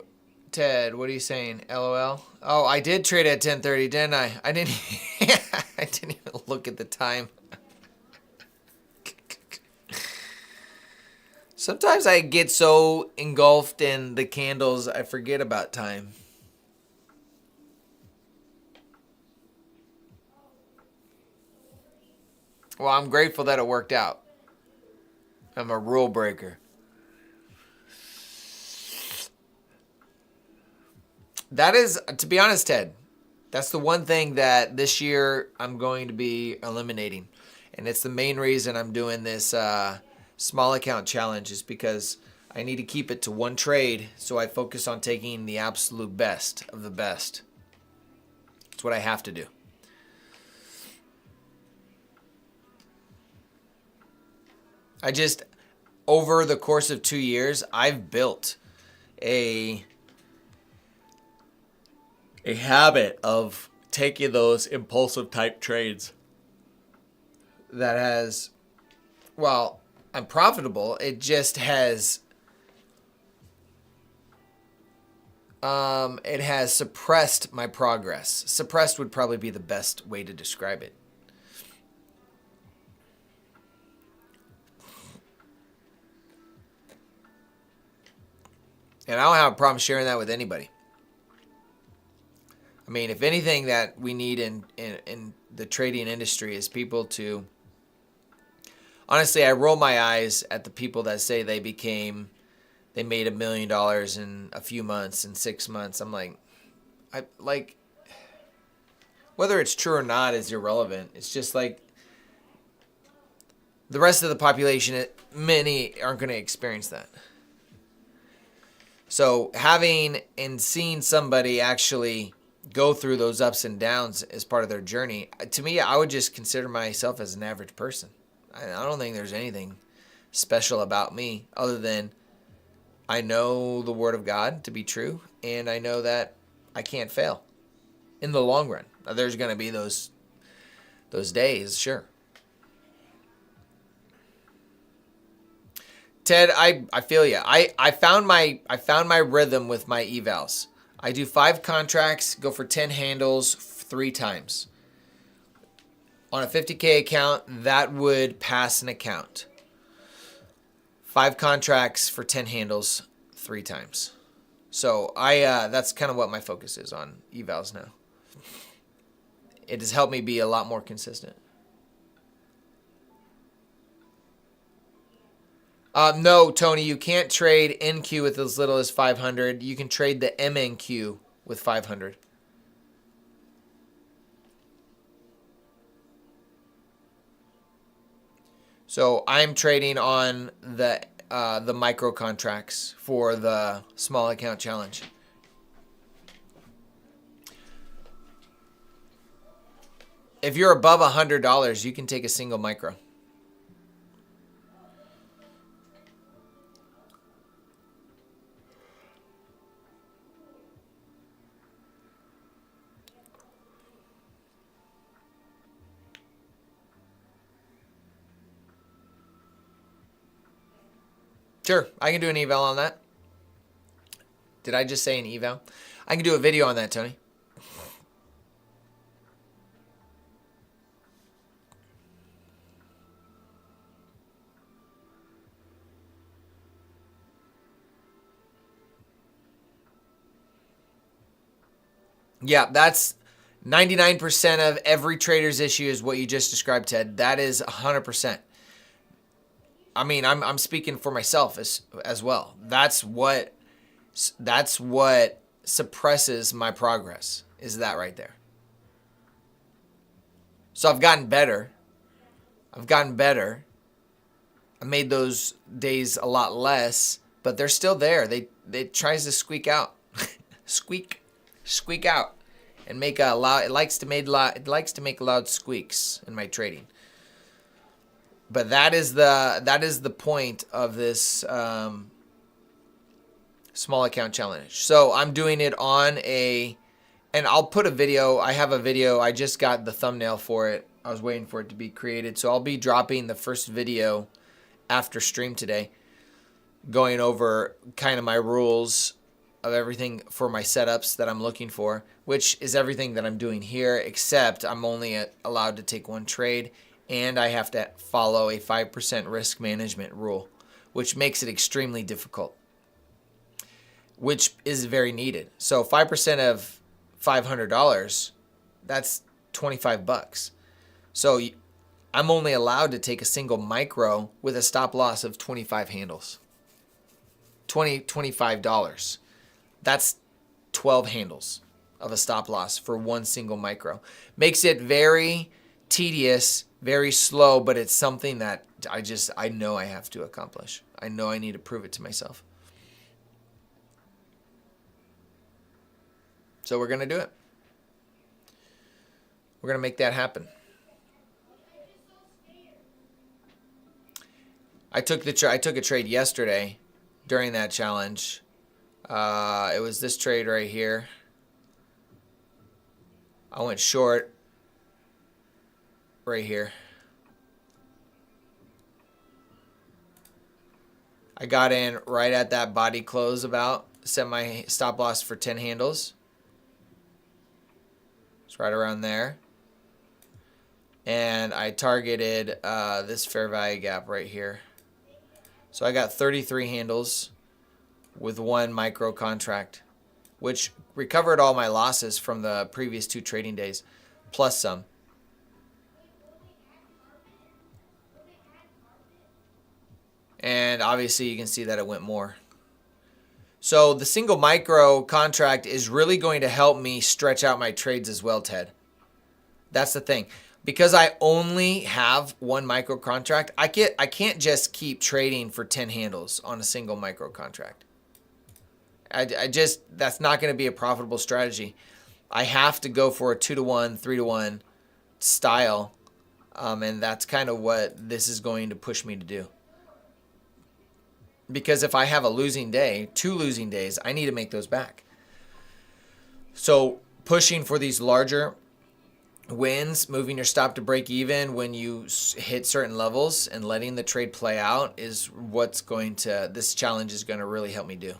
Ted, what are you saying? LOL. Oh, I did trade at 10:30, didn't I? I didn't. I didn't even look at the time. Sometimes I get so engulfed in the candles, I forget about time. Well, I'm grateful that it worked out. I'm a rule breaker. That is, to be honest, Ted, that's the one thing that this year I'm going to be eliminating. And it's the main reason I'm doing this small account challenge, is because I need to keep it to one trade, so I focus on taking the absolute best of the best. It's what I have to do. I just, over the course of 2 years, I've built a habit of taking those impulsive type trades that has, well, I'm profitable. It just has, it has suppressed my progress. Suppressed would probably be the best way to describe it. And I don't have a problem sharing that with anybody. I mean, if anything that we need in the trading industry is people to... Honestly, I roll my eyes at the people that say they made $1 million in a few months, in 6 months. I'm like, whether it's true or not is irrelevant. It's just like the rest of the population, many aren't going to experience that. So having and seeing somebody actually go through those ups and downs as part of their journey, to me, I would just consider myself as an average person. I don't think there's anything special about me other than I know the Word of God to be true, and I know that I can't fail in the long run. There's going to be those days, sure. Ted, I feel you. I found my rhythm with my evals. I do 5 contracts, go for 10 handles 3 times. On a 50K account, that would pass an account. 5 contracts for 10 handles 3 times. So that's kind of what my focus is on evals now. It has helped me be a lot more consistent. No, Tony, you can't trade NQ with as little as 500. You can trade the MNQ with 500. So I'm trading on the micro contracts for the small account challenge. If you're above $100, you can take a single micro. Sure, I can do an eval on that. Did I just say an eval? I can do a video on that, Tony. Yeah, that's 99% of every trader's issue is what you just described, Ted. That is 100%. I mean, I'm speaking for myself as well. That's what suppresses my progress, is that right there. So I've gotten better. I made those days a lot less, but they're still there. They tries to squeak out. Squeak out and make a loud, it likes to make loud squeaks in my trading. But that is the point of this small account challenge. So I'm doing it on and I'll put a video. I have a video. I just got the thumbnail for it. I was waiting for it to be created. So I'll be dropping the first video after stream today, going over kind of my rules of everything for my setups that I'm looking for, which is everything that I'm doing here, except I'm only allowed to take one trade. And I have to follow a 5% risk management rule, which makes it extremely difficult, which is very needed. So 5% of $500, that's $25. So I'm only allowed to take a single micro with a stop loss of 25 handles. $25. That's 12 handles of a stop loss for one single micro. Makes it very tedious, very slow, but it's something that I know I have to accomplish. I know I need to prove it to myself. So we're going to do it. We're going to make that happen. I took a trade yesterday during that challenge. It was this trade right here. I went short right here. I got in right at that body close about. Set my stop loss for 10 handles. It's right around there. And I targeted this fair value gap right here. So I got 33 handles with one micro contract, which recovered all my losses from the previous 2 trading days, plus some. And obviously you can see that it went more. So the single micro contract is really going to help me stretch out my trades as well, Ted. That's the thing. Because I only have one micro contract, I can't just keep trading for 10 handles on a single micro contract. That's not going to be a profitable strategy. I have to go for a 2-to-1, 3-to-1 style, and that's kind of what this is going to push me to do. Because if I have a losing day, 2 losing days, I need to make those back. So pushing for these larger wins, moving your stop to break even when you hit certain levels and letting the trade play out is what's going to, this challenge is going to really help me do.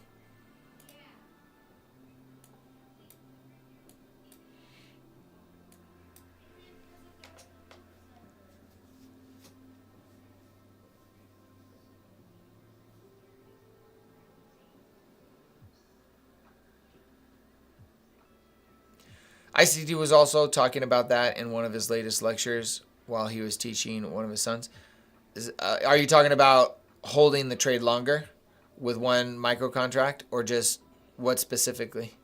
ICT was also talking about that in one of his latest lectures while he was teaching one of his sons. Are you talking about holding the trade longer with one micro contract, or just what specifically?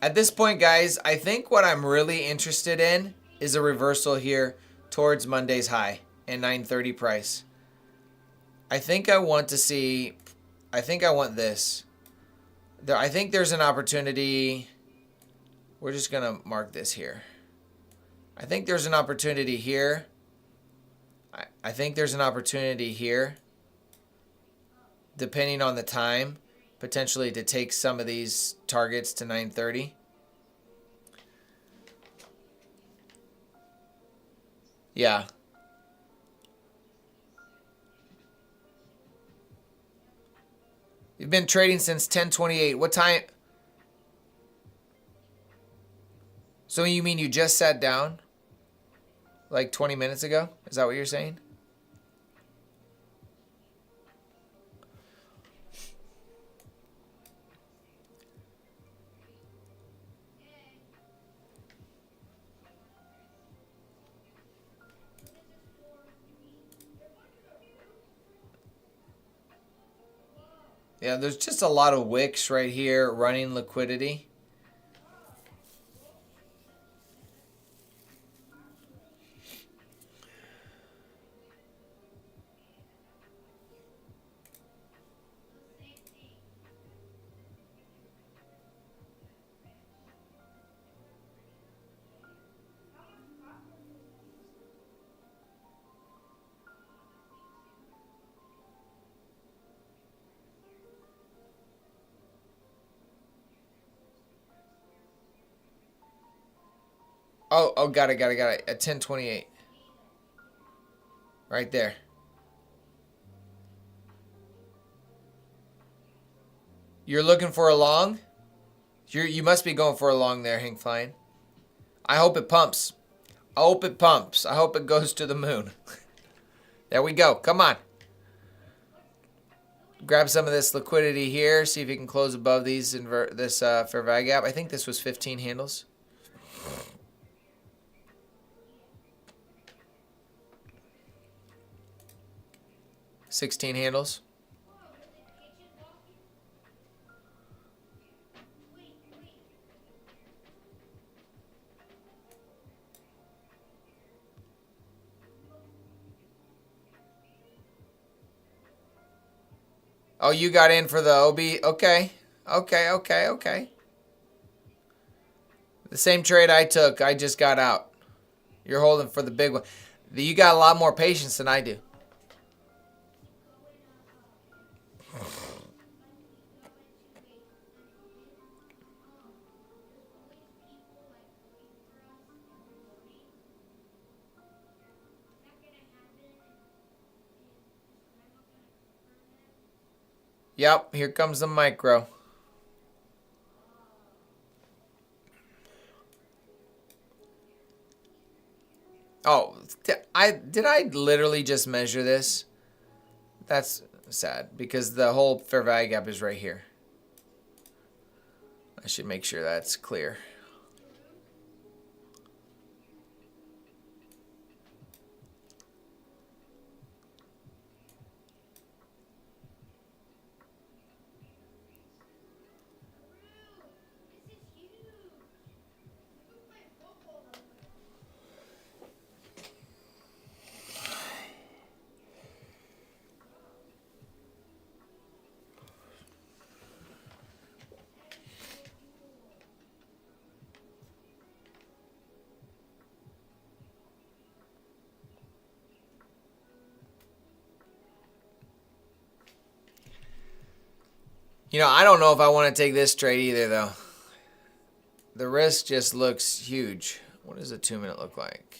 At this point, guys, I think what I'm really interested in is a reversal here towards Monday's high and 930 price. I think I want to see, I think I want this. I think there's an opportunity. We're just going to mark this here. I think there's an opportunity here. I think there's an opportunity here, depending on the time, potentially to take some of these targets to 930. Yeah. You've been trading since 10:28. What time? So you mean you just sat down like 20 minutes ago? Is that what you're saying? Yeah, there's just a lot of wicks right here running liquidity. Oh, got it. At 10:28. Right there. You're looking for a long? You must be going for a long there, Hank Flying. I hope it pumps. I hope it pumps. I hope it goes to the moon. There we go. Come on. grab some of this liquidity here. See if you can close above these this fair value gap. I think this was 15 handles. $16 handles. Oh, you got in for the OB. Okay. Okay. The same trade I took, I just got out. You're holding for the big one. You got a lot more patience than I do. Yep, here comes the micro. Oh, did I literally just measure this? That's sad because the whole fair value gap is right here. I should make sure that's clear. You know, I don't know if I want to take this trade either, though. The risk just looks huge. What does a 2-minute look like?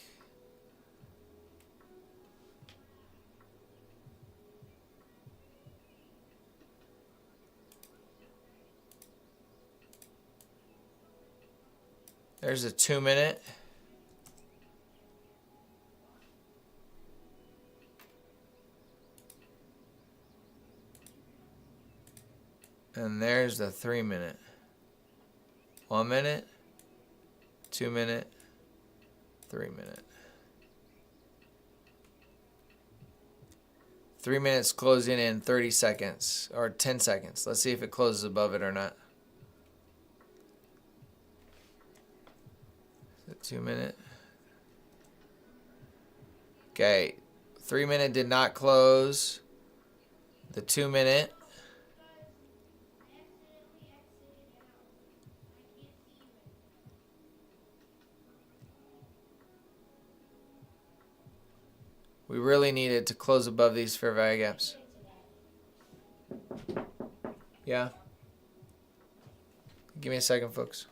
There's a 2-minute. And there's the 3-minute. 1 minute, 2 minute, 3 minute. 3 minutes closing in 30 seconds or 10 seconds. Let's see if it closes above it or not. The 2 minute. Okay, 3 minute did not close. The 2 minute. We really needed to close above these fair value gaps. Yeah. Give me a second, folks.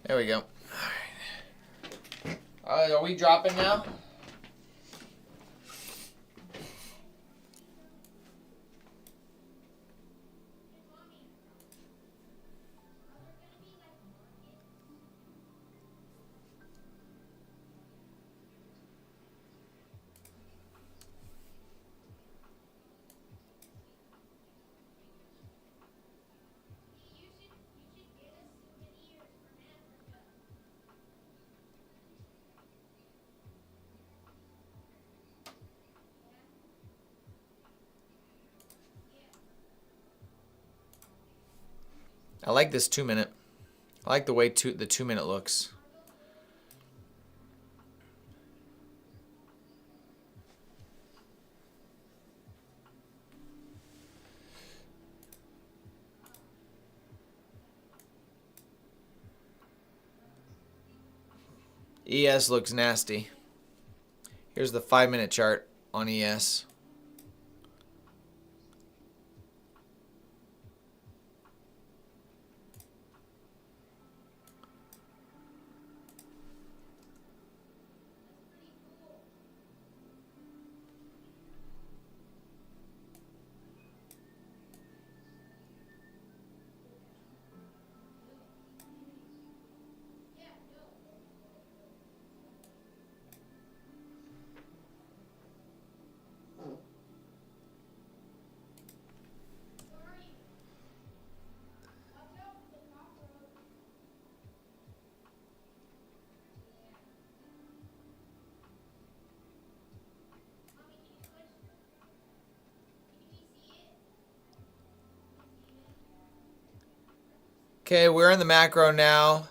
There we go. All right. Are we dropping now? I like this 2 minute. I like the way the 2 minute looks. ES looks nasty. Here's the 5-minute chart on ES. Okay, we're in the macro now.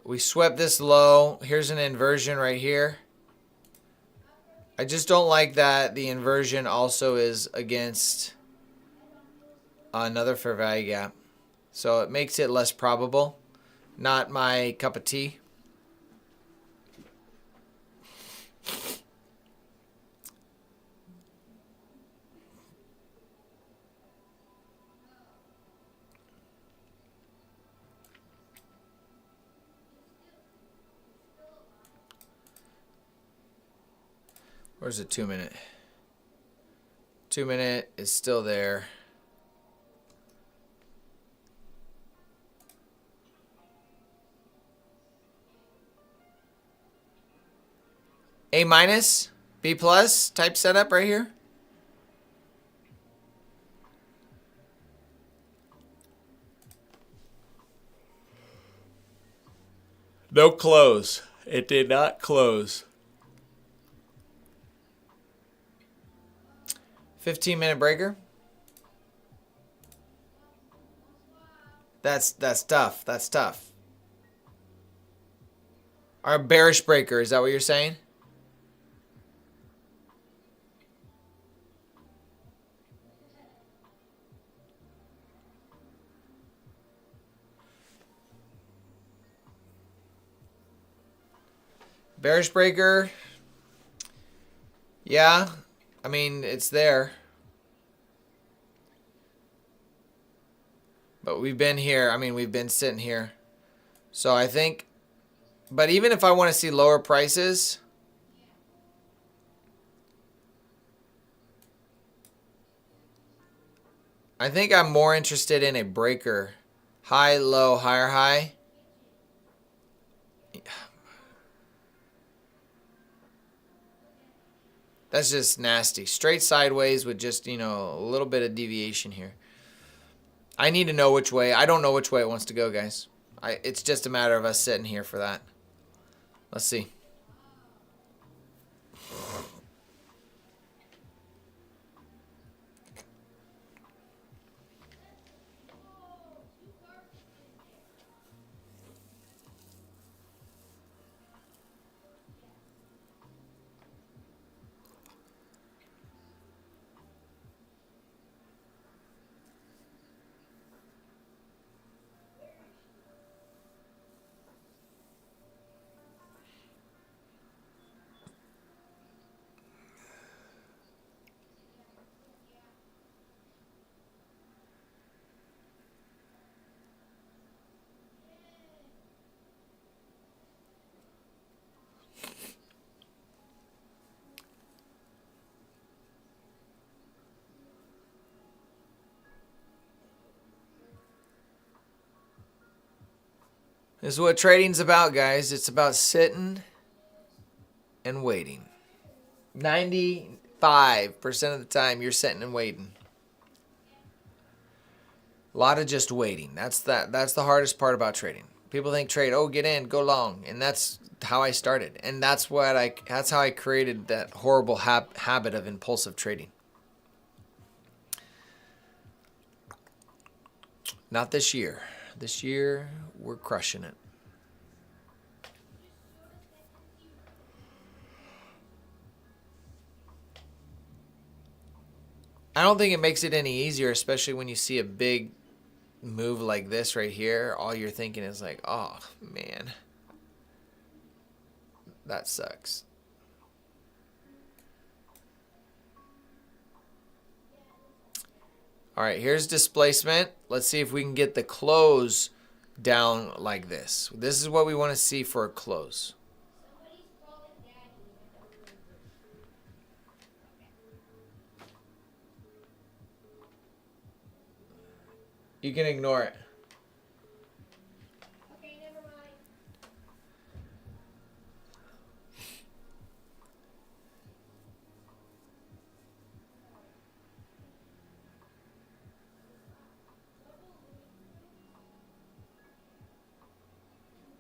We swept this low. Here's an inversion right here. I just don't like that the inversion also is against another fair value gap. So it makes it less probable. Not my cup of tea. Where's the 2-minute? 2-minute is still there. A minus, B plus type setup right here. No close. It did not close. 15-minute breaker. That's tough. That's tough. Our bearish breaker, is that what you're saying? Bearish breaker. Yeah. I mean, it's there. But we've been here. I mean, we've been sitting here. So I think, but even if I want to see lower prices, I think I'm more interested in a breaker. High, low, higher, high. That's just nasty. Straight sideways with just, you know, a little bit of deviation here. I need to know which way. I don't know which way it wants to go, guys. It's just a matter of us sitting here for that. Let's see. This is what trading's about, guys. It's about sitting and waiting. 95% of the time, you're sitting and waiting. A lot of just waiting. That's the hardest part about trading. People think trade, oh, get in, go long, and that's how I started, and that's how I created that horrible habit of impulsive trading. Not this year. This year, we're crushing it. I don't think it makes it any easier, especially when you see a big move like this right here. All you're thinking is like, oh, man, that sucks. All right, here's displacement. Let's see if we can get the close down like this. This is what we want to see for a close. You can ignore it. Okay, never mind.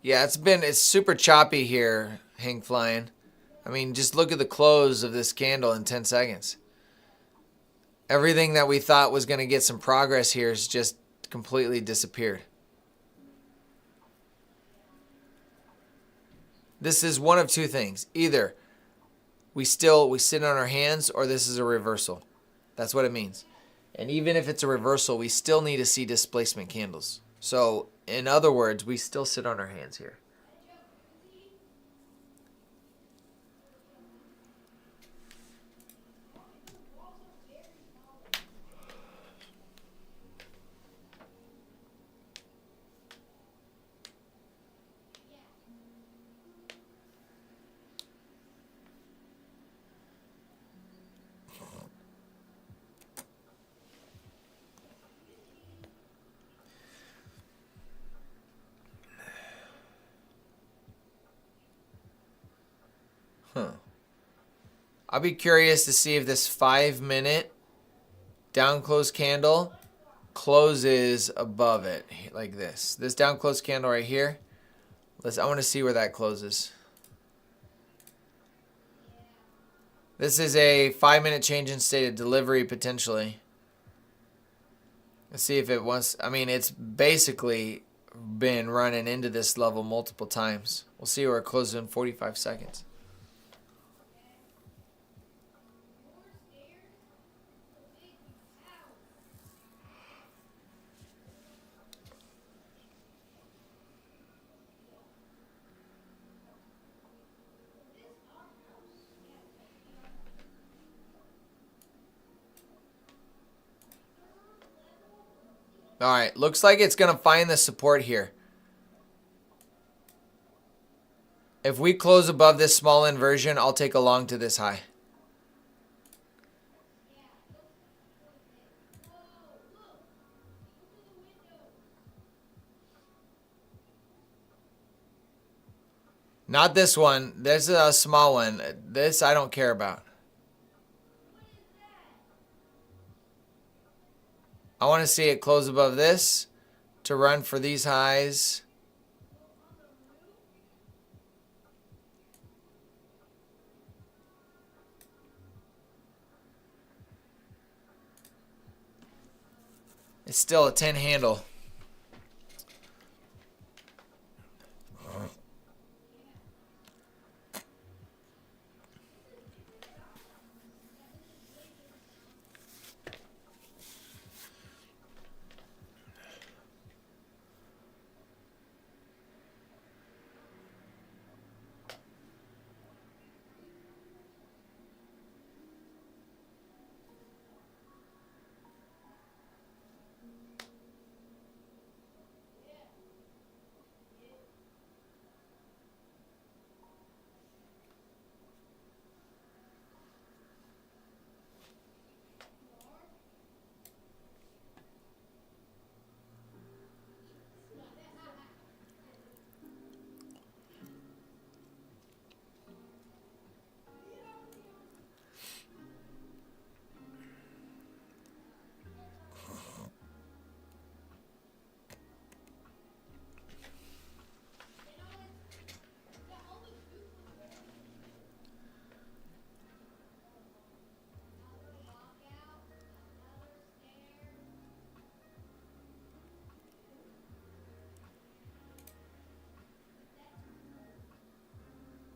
Yeah, it's super choppy here, Hank Flying. I mean, just look at the close of this candle in 10 seconds. Everything that we thought was going to get some progress here has just completely disappeared. This is one of two things. Either we sit on our hands, or this is a reversal. That's what it means. And even if it's a reversal, we still need to see displacement candles. So, in other words, we still sit on our hands here. I'll be curious to see if this 5-minute down close candle closes above it like this. This down close candle right here. I want to see where that closes. This is a 5-minute change in state of delivery potentially. Let's see if it wants. I mean, it's basically been running into this level multiple times. We'll see where it closes in 45 seconds. All right, looks like it's going to find the support here. If we close above this small inversion, I'll take a long to this high. Not this one. This is a small one. This I don't care about. I want to see it close above this to run for these highs. It's still a 10 handle.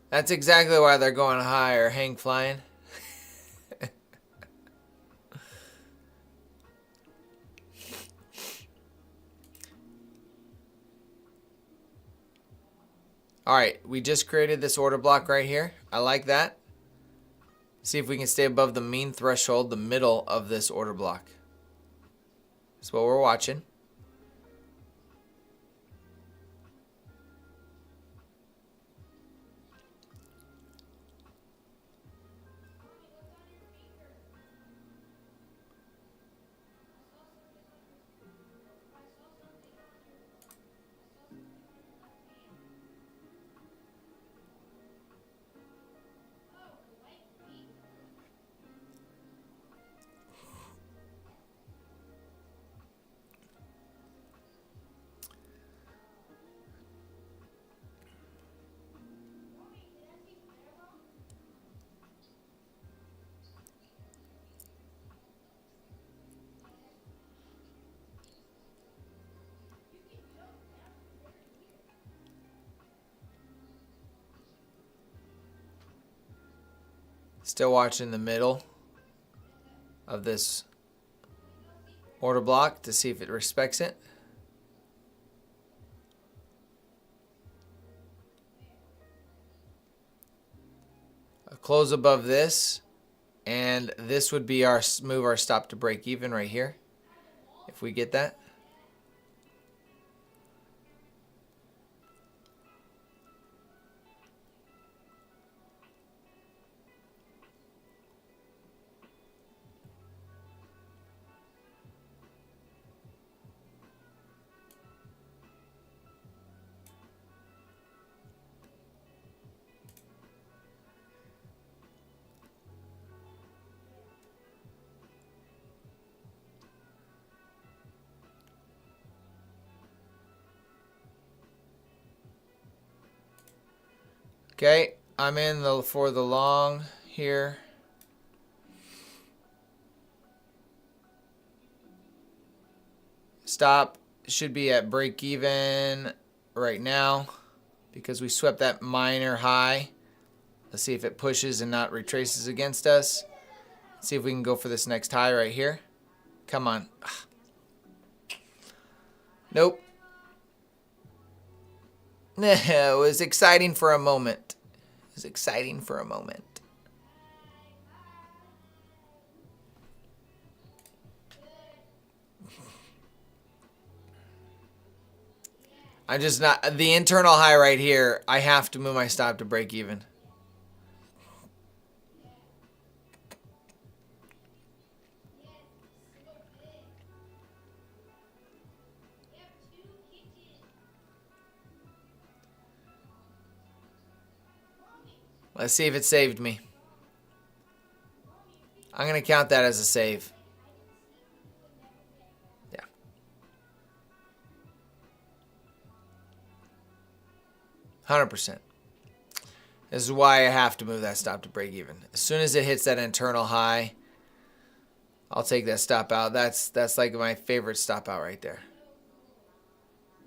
That's exactly why they're going higher, Hank Flying. All right, we just created this order block right here. I like that. See if we can stay above the mean threshold, the middle of this order block. That's what we're watching. Still watching the middle of this order block to see if it respects it. A close above this, and this would be our move, our stop to break even right here, if we get that. Okay, I'm in for the long here. Stop should be at break even right now because we swept that minor high. Let's see if it pushes and not retraces against us. Let's see if we can go for this next high right here. Come on. Nope. It was exciting for a moment. It was exciting for a moment. I'm just not, the internal high right here, I have to move my stop to break even. Let's see if it saved me. I'm going to count that as a save. Yeah. %. This is why I have to move that stop to break even. As soon as it hits that internal high, I'll take that stop out. That's like my favorite stop out right there.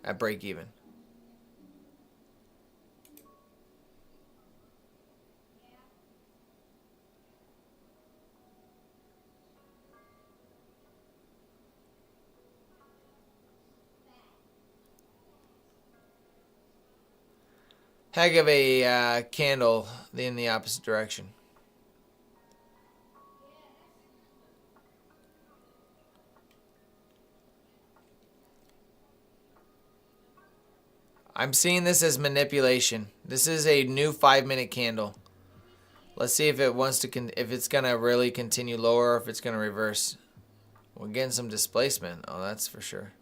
At break even. Heck of a candle in the opposite direction. I'm seeing this as manipulation. This is a new 5-minute candle. Let's see if it wants to if it's gonna really continue lower or if it's gonna reverse. We're getting some displacement. Oh, that's for sure.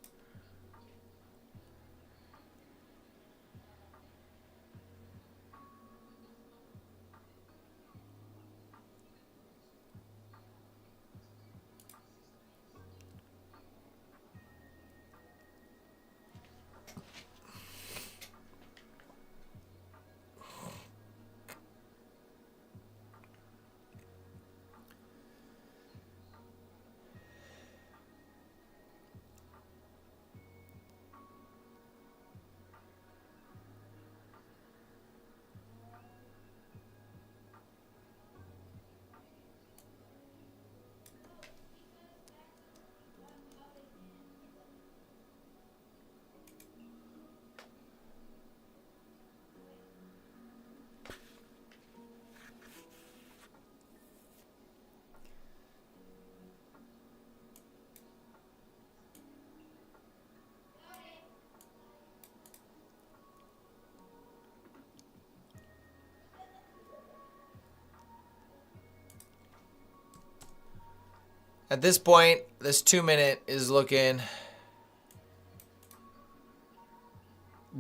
At this point, this 2-minute is looking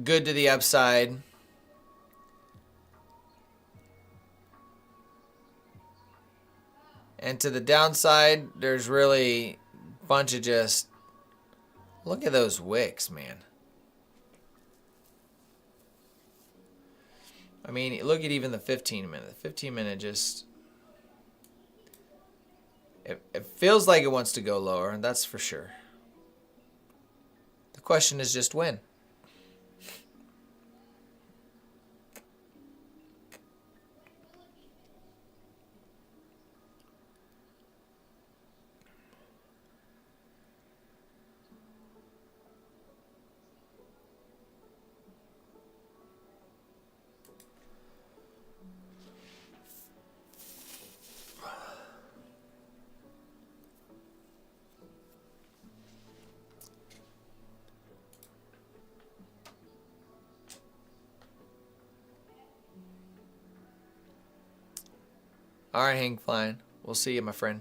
good to the upside. And to the downside, there's really a bunch of just, look at those wicks, man. I mean, look at even the 15-minute. The 15-minute just, it feels like it wants to go lower, and that's for sure. The question is just when. All right, Hank Flying. We'll see you, my friend.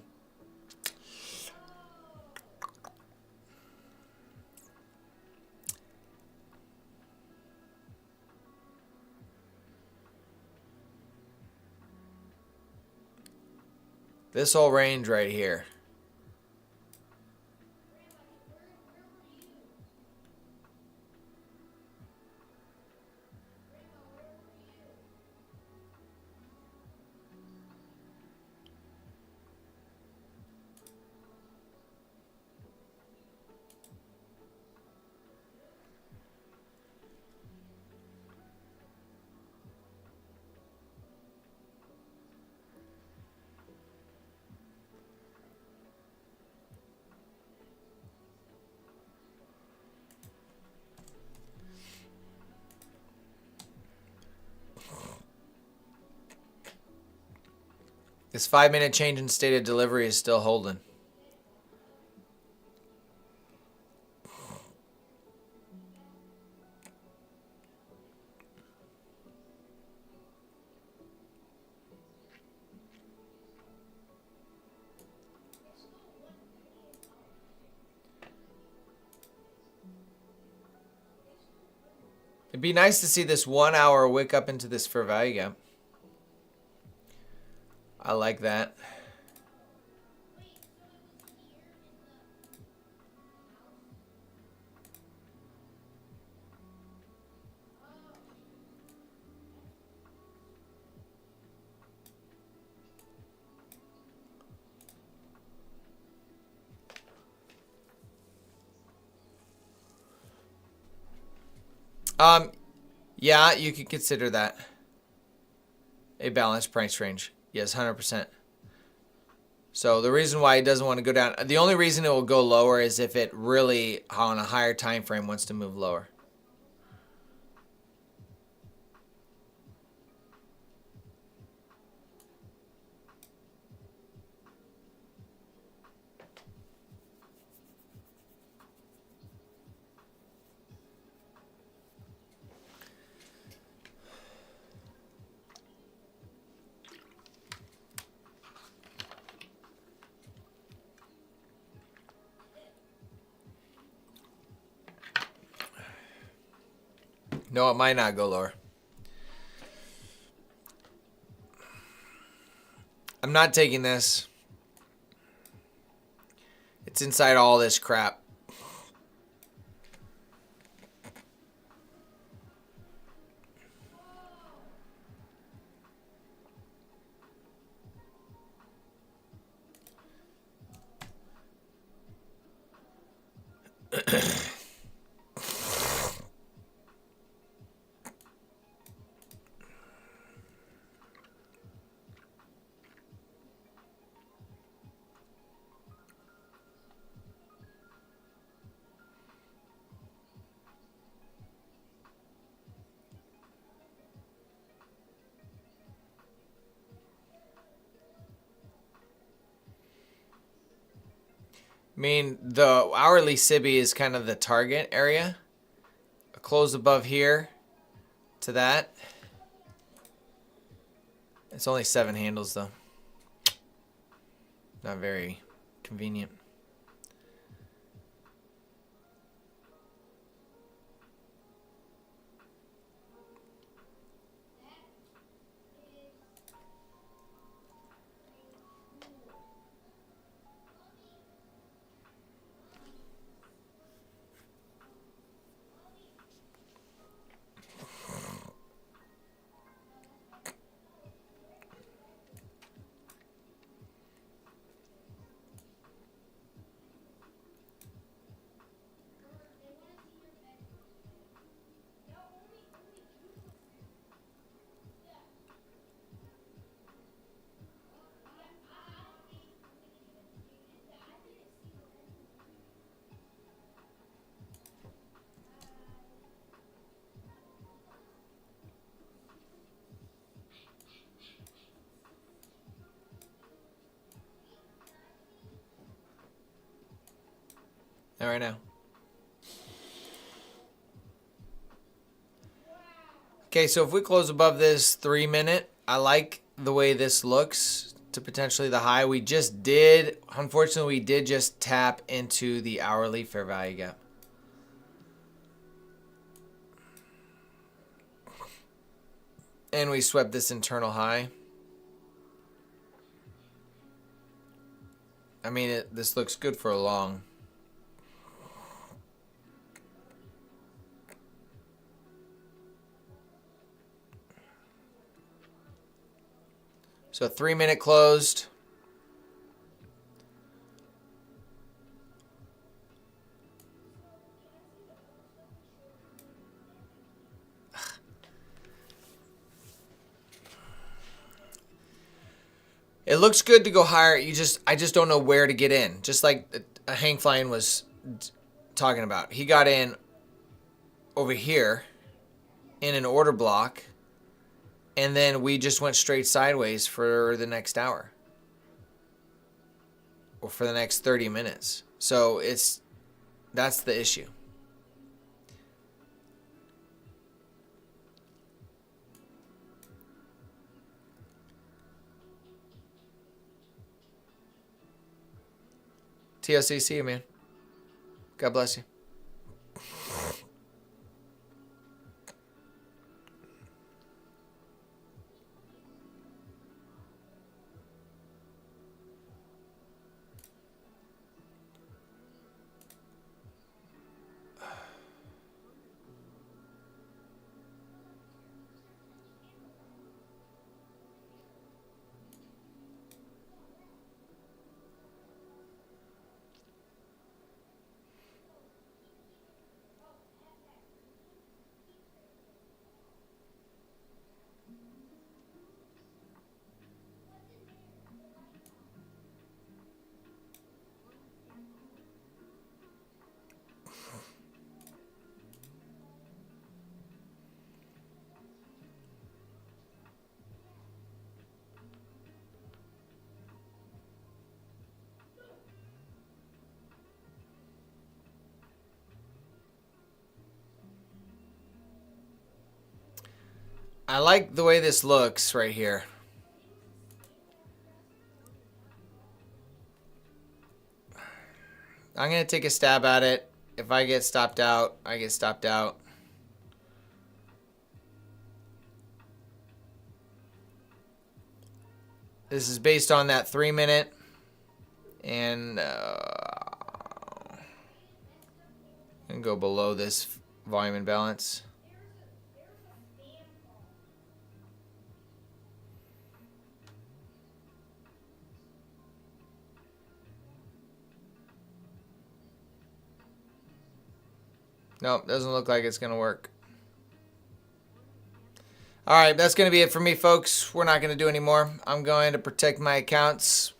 This whole range right here. This 5-minute change in state of delivery is still holding. It'd be nice to see this 1 hour wick up into this fair value gap. I like that. Yeah, you could consider that a balanced price range. Yes, 100%. So the reason why it doesn't want to go down, the only reason it will go lower is if it really, on a higher time frame, wants to move lower. No, it might not go lower. I'm not taking this. It's inside all this crap. I mean, the hourly SIBI is kind of the target area. A close above here to that. It's only 7 handles, though. Not very convenient. All right now. Okay, so if we close above this 3 minute, I like the way this looks to potentially the high. We just did, unfortunately, we did just tap into the hourly fair value gap. And we swept this internal high. I mean, this looks good for a long. So 3 minute closed. It looks good to go higher. I just don't know where to get in. Just like Hank Flying was talking about. He got in over here in an order block, and then we just went straight sideways for the next hour or for the next 30 minutes. So that's the issue. TLC, see you, man. God bless you. I like the way this looks right here. I'm going to take a stab at it. If I get stopped out, I get stopped out. This is based on that 3 minute. And I'm going to go below this volume imbalance. Nope, doesn't look like it's going to work. All right, that's going to be it for me, folks. We're not going to do any more. I'm going to protect my accounts.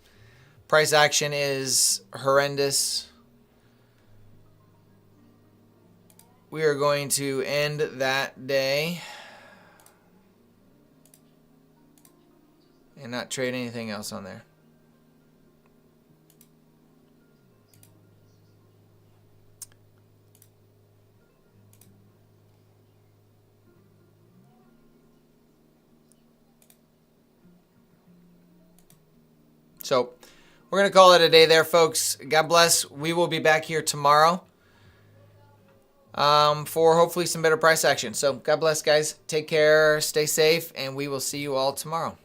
Price action is horrendous. We are going to end that day and not trade anything else on there. So we're going to call it a day there, folks. God bless. We will be back here tomorrow for hopefully some better price action. So God bless, guys. Take care. Stay safe. And we will see you all tomorrow.